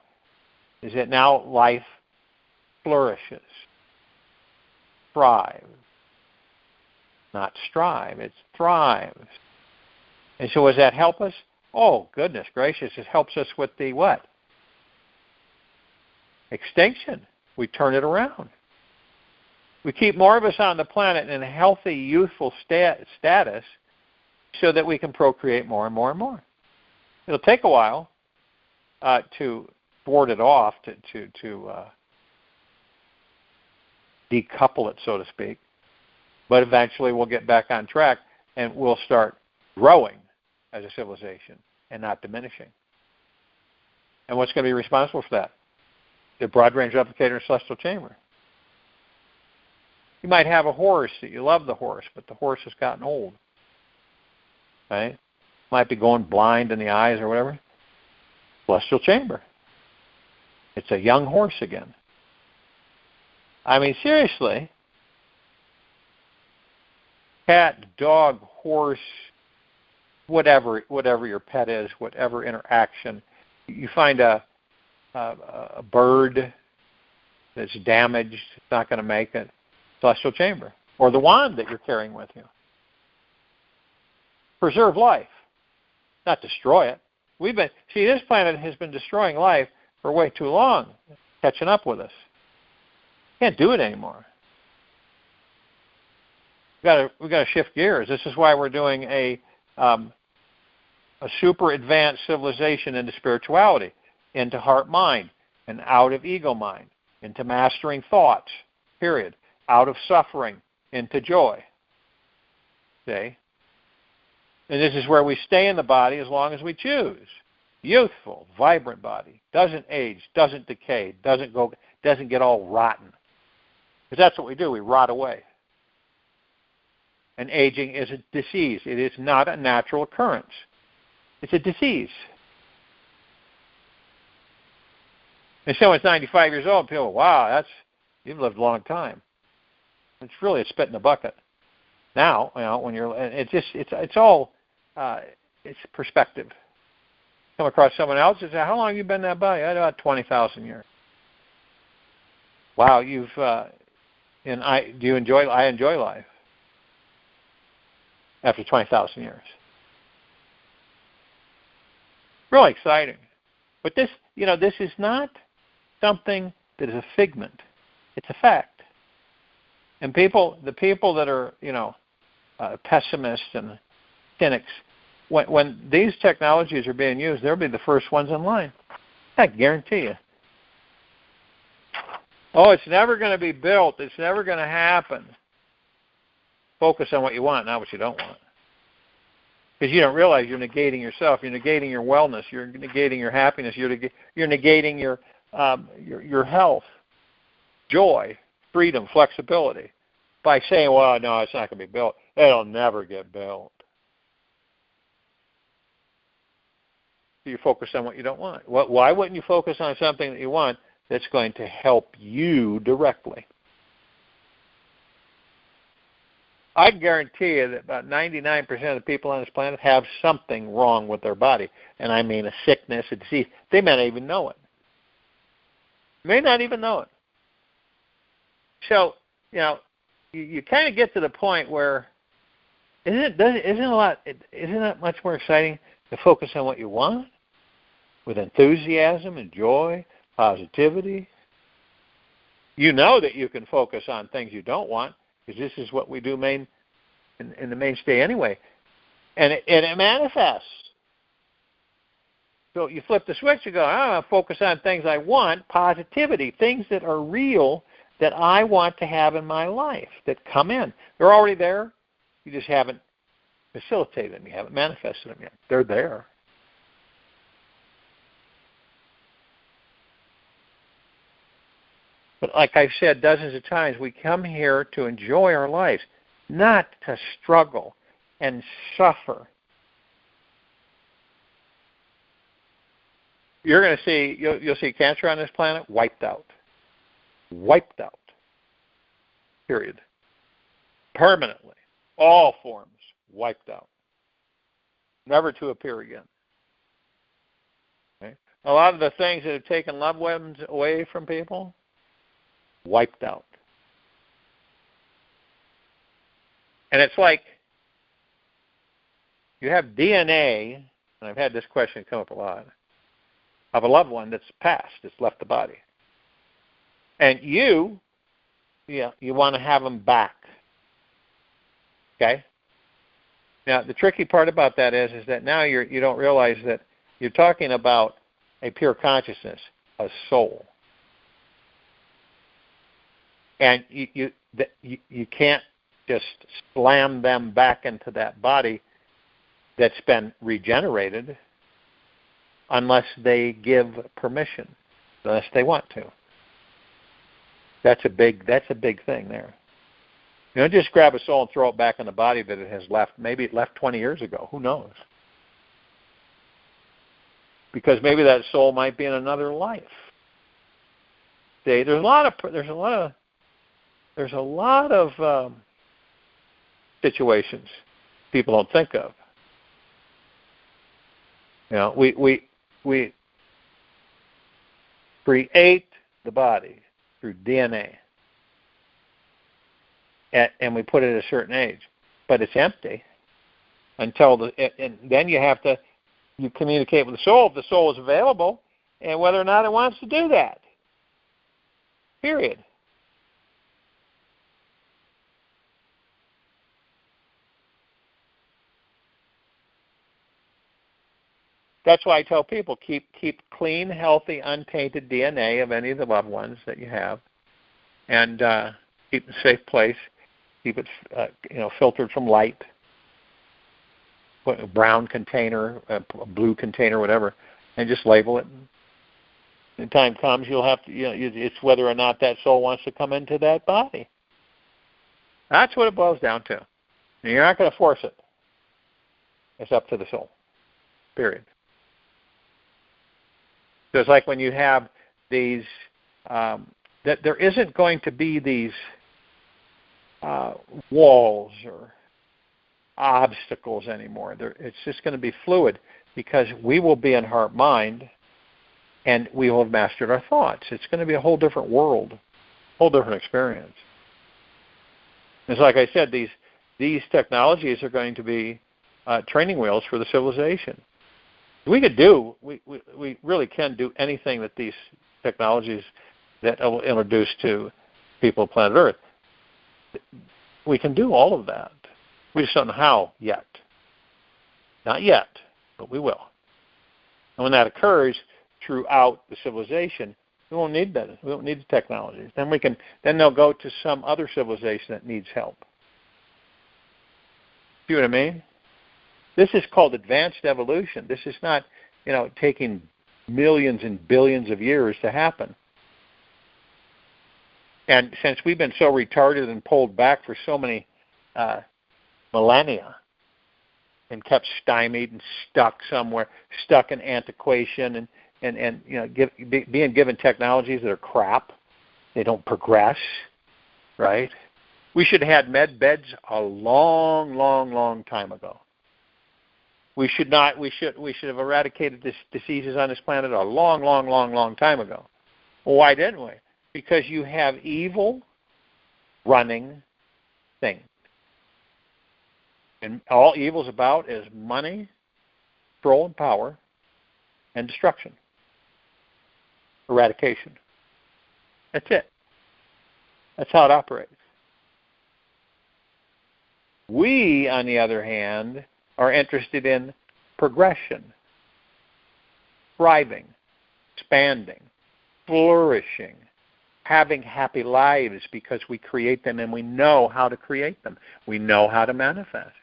Speaker 2: is that now life flourishes, thrives. Not strive, it's thrives. And so does that help us? Oh, goodness gracious, it helps us with the what? Extinction. We turn it around. We keep more of us on the planet in a healthy, youthful status so that we can procreate more and more and more. It'll take a while to board it off, to decouple it, so to speak. But eventually we'll get back on track and we'll start growing as a civilization and not diminishing. And what's going to be responsible for that? The broad-range replicator and celestial chamber. You might have a horse that you love the horse, but the horse has gotten old. Right? Might be going blind in the eyes or whatever. Celestial chamber. It's a young horse again. I mean, seriously. Cat, dog, horse, whatever your pet is, whatever interaction. You find a bird that's damaged, it's not going to make it. Celestial chamber. Or the wand that you're carrying with you. Preserve life, not destroy it. This planet has been destroying life for way too long, catching up with us. Can't do it anymore. We've got to shift gears. This is why we're doing a super advanced civilization into spirituality, into heart-mind, and out of ego-mind, into mastering thoughts, period, out of suffering, into joy. See? And this is where we stay in the body as long as we choose. Youthful, vibrant body, doesn't age, doesn't decay, doesn't get all rotten. Because that's what we do, we rot away. And aging is a disease. It is not a natural occurrence. It's a disease. And someone's 95 years old, people go, wow, you've lived a long time. It's really a spit in the bucket. Now, when you're, it's all perspective. Come across someone else and say, how long have you been in that body? About 20,000 years. Wow, I enjoy life after 20,000 years. Really exciting. But this is not something that is a figment. It's a fact. And the people that are, pessimists and cynics, when these technologies are being used, they'll be the first ones in line. I guarantee you. Oh, it's never going to be built. It's never going to happen. Focus on what you want, not what you don't want. Because you don't realize you're negating yourself. You're negating your wellness. You're negating your happiness. You're negating your health, joy, freedom, flexibility, by saying, well, no, it's not going to be built. It'll never get built. So you focus on what you don't want. Why wouldn't you focus on something that you want that's going to help you directly? I guarantee you that about 99% of the people on this planet have something wrong with their body. And I mean a sickness, a disease. They may not even know it. May not even know it. So, you kind of get to the point where isn't it much more exciting to focus on what you want with enthusiasm and joy, positivity? You know that you can focus on things you don't want because this is what we do in the mainstay anyway, and it manifests. So you flip the switch, you go, I'm going to focus on things I want, positivity, things that are real, that I want to have in my life, that come in. They're already there. You just haven't facilitated them. You haven't manifested them yet. They're there. But like I've said dozens of times, we come here to enjoy our lives, not to struggle and suffer. You're going to see, you'll see cancer on this planet wiped out. Wiped out. Period. Permanently. All forms wiped out. Never to appear again. Okay? A lot of the things that have taken loved ones away from people, wiped out. And it's like, you have DNA, and I've had this question come up a lot, of a loved one that's passed, that's left the body. And you want to have them back. Okay? Now, the tricky part about that is that now you don't realize that you're talking about a pure consciousness, a soul. And you can't just slam them back into that body that's been regenerated unless they give permission, unless they want to. That's a big thing there. You don't just grab a soul and throw it back in the body that it has left. Maybe it left 20 years ago. Who knows? Because maybe that soul might be in another life. See, there's a lot of situations people don't think of. You know, we create the body through DNA, and we put it at a certain age, but it's empty until and then you communicate with the soul if the soul is available and whether or not it wants to do that. Period. That's why I tell people keep clean, healthy, untainted DNA of any of the loved ones that you have, and keep it in a safe place. Keep it filtered from light. Put a brown container, a blue container, whatever, and just label it. When time comes, you'll have to. It's whether or not that soul wants to come into that body. That's what it boils down to. And you're not going to force it. It's up to the soul. Period. So it's like when you have these, that there isn't going to be these walls or obstacles anymore. It's just going to be fluid because we will be in heart-mind and we will have mastered our thoughts. It's going to be a whole different world, whole different experience. It's like I said, these technologies are going to be training wheels for the civilization. We really can do anything that these technologies that will introduce to people of planet Earth. We can do all of that. We just don't know how yet. Not yet, but we will. And when that occurs throughout the civilization, we won't need that. We won't need the technologies. Then they'll go to some other civilization that needs help. See what I mean? This is called advanced evolution. This is not, taking millions and billions of years to happen. And since we've been so retarded and pulled back for so many millennia and kept stymied and stuck somewhere, stuck in antiquation and being given technologies that are crap, they don't progress, right? We should have had med beds a long, long, long time ago. We should have eradicated diseases on this planet a long, long, long, long time ago. Well, why didn't we? Because you have evil running things. And all evil's about is money, control and power, and destruction. Eradication. That's it. That's how it operates. We, on the other hand, are interested in progression, thriving, expanding, flourishing, having happy lives because we create them and we know how to create them. We know how to manifest.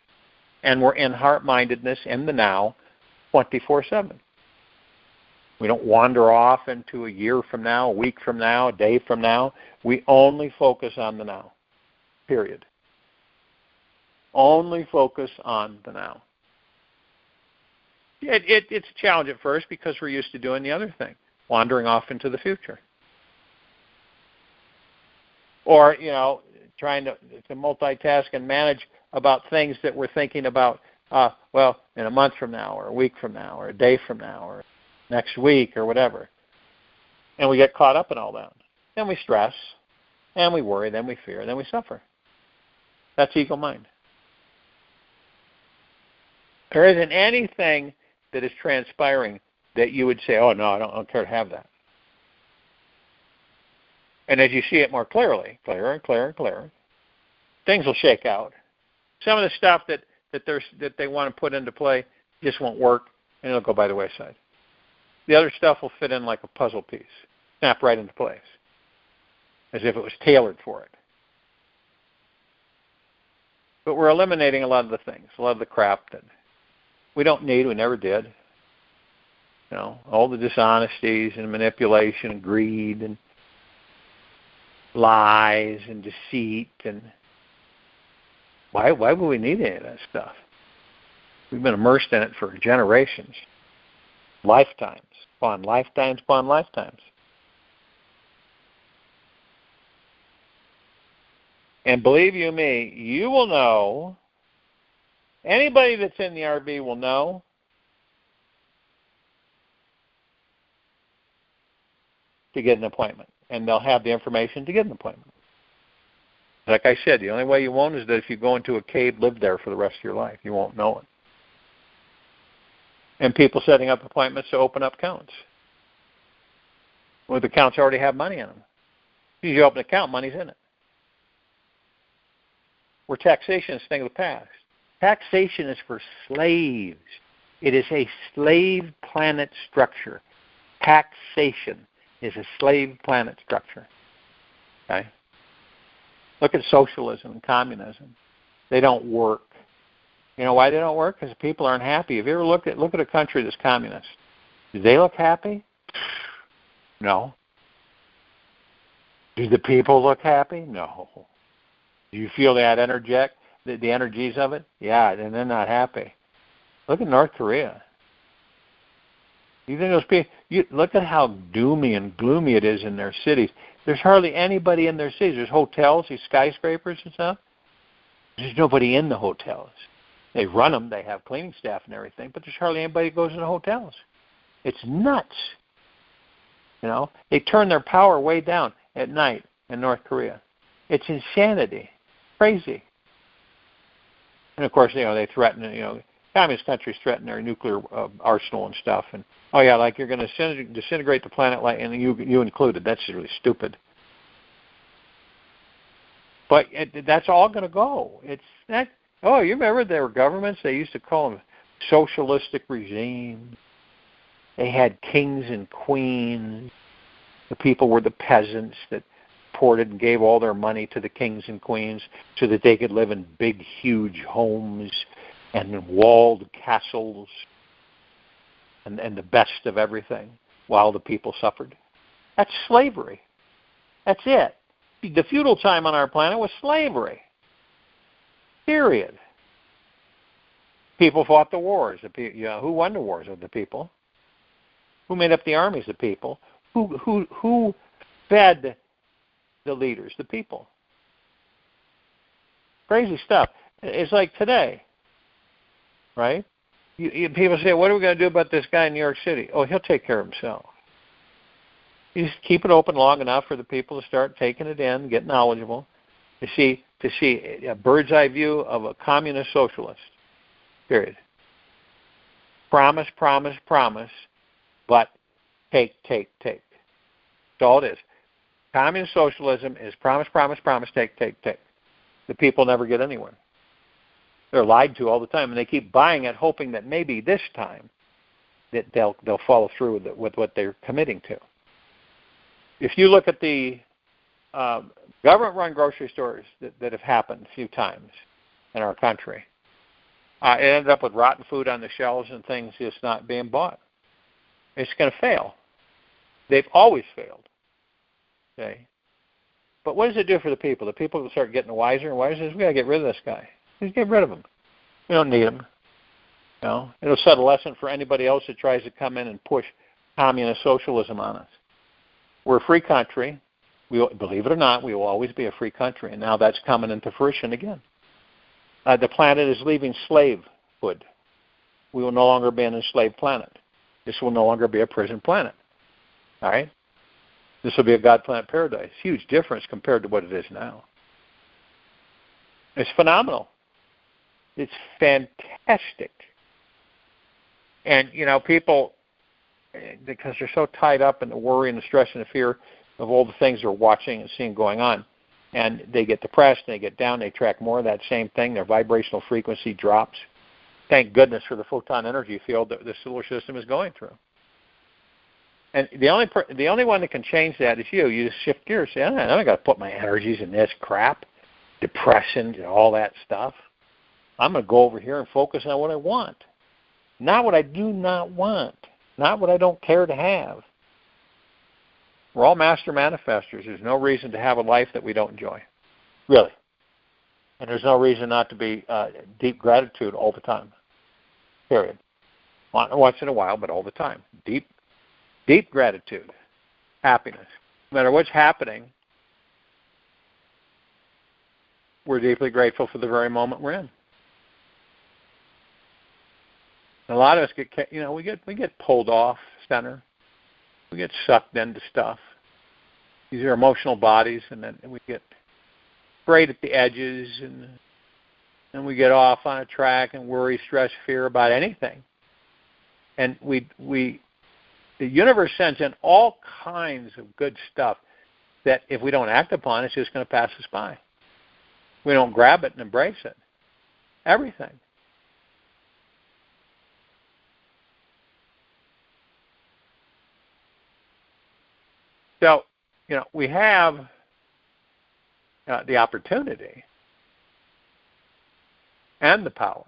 Speaker 2: And we're in heart-mindedness in the now 24/7. We don't wander off into a year from now, a week from now, a day from now. We only focus on the now, period. Only focus on the now. It's a challenge at first because we're used to doing the other thing, wandering off into the future. Or, trying to multitask and manage about things that we're thinking about, in a month from now or a week from now or a day from now or next week or whatever. And we get caught up in all that. Then we stress, and we worry, then we fear, then we suffer. That's ego mind. There isn't anything that is transpiring that you would say, oh, no, I don't care to have that. And as you see it more clearly, clearer and clearer and clearer, things will shake out. Some of the stuff that they want to put into play just won't work, and it'll go by the wayside. The other stuff will fit in like a puzzle piece, snap right into place, as if it was tailored for it. But we're eliminating a lot of the things, a lot of the crap that we don't need, we never did. You know, all the dishonesties and manipulation and greed and lies and deceit, and why would we need any of that stuff? We've been immersed in it for generations, lifetimes upon lifetimes upon lifetimes. And believe you me, you will know, anybody that's in the RV will know to get an appointment. And they'll have the information to get an appointment. Like I said, the only way you won't is that if you go into a cave, live there for the rest of your life. You won't know it. And people setting up appointments to open up accounts. Well, the accounts already have money in them. If you open an account, money's in it. Where taxation is a thing of the past. Taxation is for slaves. It is a slave planet structure. Taxation is a slave planet structure. Okay? Look at socialism and communism. They don't work. You know why they don't work? Because people aren't happy. Have you ever look at a country that's communist? Do they look happy? No. Do the people look happy? No. Do you feel that the energies of it? Yeah, and they're not happy. Look at North Korea. You think those people? Look at how doomy and gloomy it is in their cities. There's hardly anybody in their cities. There's hotels, these skyscrapers and stuff. There's nobody in the hotels. They run them. They have cleaning staff and everything, but there's hardly anybody that goes in the hotels. It's nuts. You know, they turn their power way down at night in North Korea. It's insanity, crazy. And of course, you know, they threaten. You know, communist countries threaten their nuclear arsenal and stuff. And oh yeah, like you're going to disintegrate the planet, like, and you included. That's really stupid. But that's all going to go. It's that. Oh, you remember there were governments, they used to call them socialistic regimes. They had kings and queens. The people were the peasants that ported and gave all their money to the kings and queens so that they could live in big, huge homes and walled castles and the best of everything while the people suffered. That's slavery. That's it. The feudal time on our planet was slavery. Period. People fought the wars. Who won the wars? The people. Who made up the armies? The people. Who fed the leaders? The people. Crazy stuff. It's like today, right? People say, what are we going to do about this guy in New York City? Oh, he'll take care of himself. You just keep it open long enough for the people to start taking it in, get knowledgeable, to see a bird's eye view of a communist socialist. Period. Promise, promise, promise, but take. That's all it is. Communist socialism is promise, promise, promise, take. The people never get anywhere. They're lied to all the time, and they keep buying it, hoping that maybe this time that they'll follow through with what they're committing to. If you look at the government-run grocery stores that have happened a few times in our country, it ended up with rotten food on the shelves and things just not being bought. It's going to fail. They've always failed. Okay, but what does it do for the people? The people start getting wiser and wiser. We got to get rid of this guy. Just get rid of him. We don't need him. You know, it'll set a lesson for anybody else that tries to come in and push communist socialism on us. We're a free country. Believe it or not, we will always be a free country, and now that's coming into fruition again. The planet is leaving slavehood. We will no longer be an enslaved planet. This will no longer be a prison planet. All right? This will be a God planet paradise. Huge difference compared to what it is now. It's phenomenal. It's fantastic. And, people, because they're so tied up in the worry and the stress and the fear of all the things they're watching and seeing going on, and they get depressed, and they get down, they attract more of that same thing, their vibrational frequency drops. Thank goodness for the photon energy field that the solar system is going through. And the only one that can change that is you. You just shift gears. Say, I don't got to put my energies in this crap, depression, and all that stuff. I'm going to go over here and focus on what I want. Not what I do not want. Not what I don't care to have. We're all master manifestors. There's no reason to have a life that we don't enjoy. Really. And there's no reason not to be deep gratitude all the time. Period. Once in a while, but all the time. Deep gratitude. Happiness. No matter what's happening, we're deeply grateful for the very moment we're in. A lot of us we get pulled off center. We get sucked into stuff. These are emotional bodies, and then we get frayed at the edges, and we get off on a track and worry, stress, fear about anything. And the universe sends in all kinds of good stuff that if we don't act upon, it's just going to pass us by. We don't grab it and embrace it. Everything. So, we have the opportunity and the power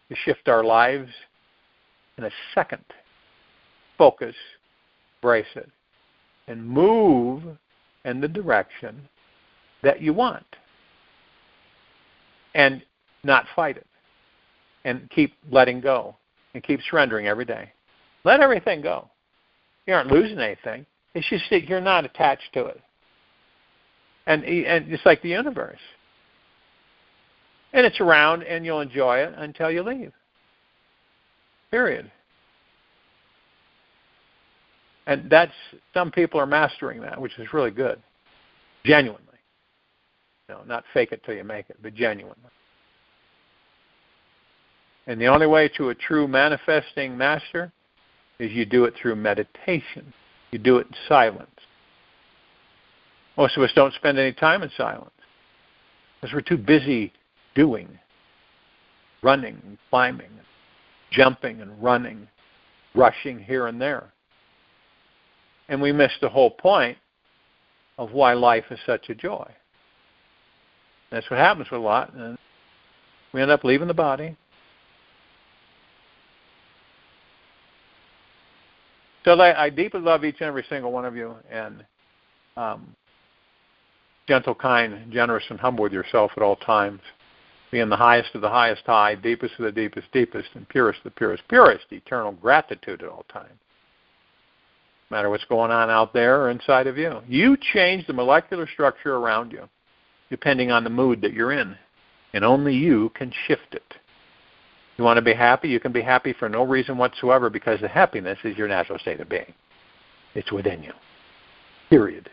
Speaker 2: to shift our lives in a second. Focus, embrace it, and move in the direction that you want. And not fight it. And keep letting go. And keep surrendering every day. Let everything go. You aren't losing anything. It's just that you're not attached to it. And it's like the universe. And it's around, and you'll enjoy it until you leave. Period. And some people are mastering that, which is really good. Genuinely. Not fake it till you make it, but genuinely. And the only way to a true manifesting master is you do it through meditation. You do it in silence. Most of us don't spend any time in silence because we're too busy doing, running, and climbing, and jumping and running, rushing here and there. And we miss the whole point of why life is such a joy. That's what happens with a lot. And we end up leaving the body. So I deeply love each and every single one of you, and gentle, kind, generous, and humble with yourself at all times. Being the highest of the highest high, deepest of the deepest, deepest, and purest of the purest, purest, eternal gratitude at all times. No matter what's going on out there or inside of you. You change the molecular structure around you, depending on the mood that you're in, and only you can shift it. You want to be happy? You can be happy for no reason whatsoever because the happiness is your natural state of being. It's within you. Period.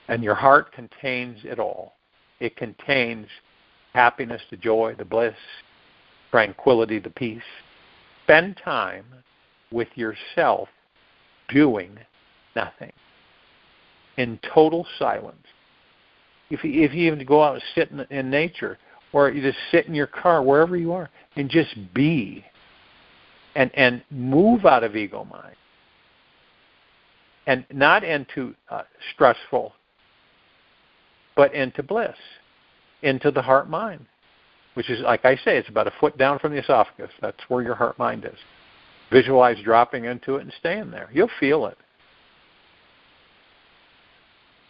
Speaker 2: And your heart contains it all. It contains happiness, the joy, the bliss, tranquility, the peace. Spend time with yourself doing nothing. In total silence. If you even go out and sit in nature, or you just sit in your car, wherever you are, and just be. And move out of ego mind. And not into stressful, but into bliss, into the heart mind, which is, like I say, it's about a foot down from the esophagus. That's where your heart mind is. Visualize dropping into it and staying there. You'll feel it.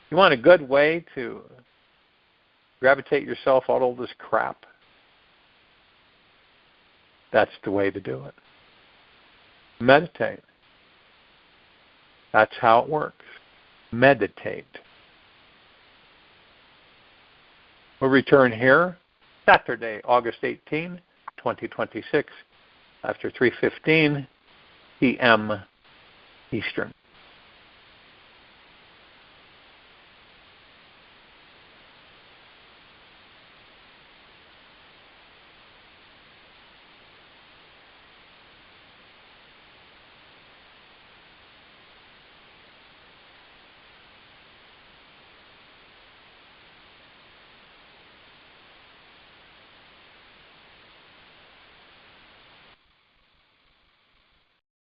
Speaker 2: You want a good way to gravitate yourself out of all this crap? That's the way to do it. Meditate. That's how it works. Meditate. We'll return here Saturday, August 18, 2026, after 3:15 p.m. Eastern.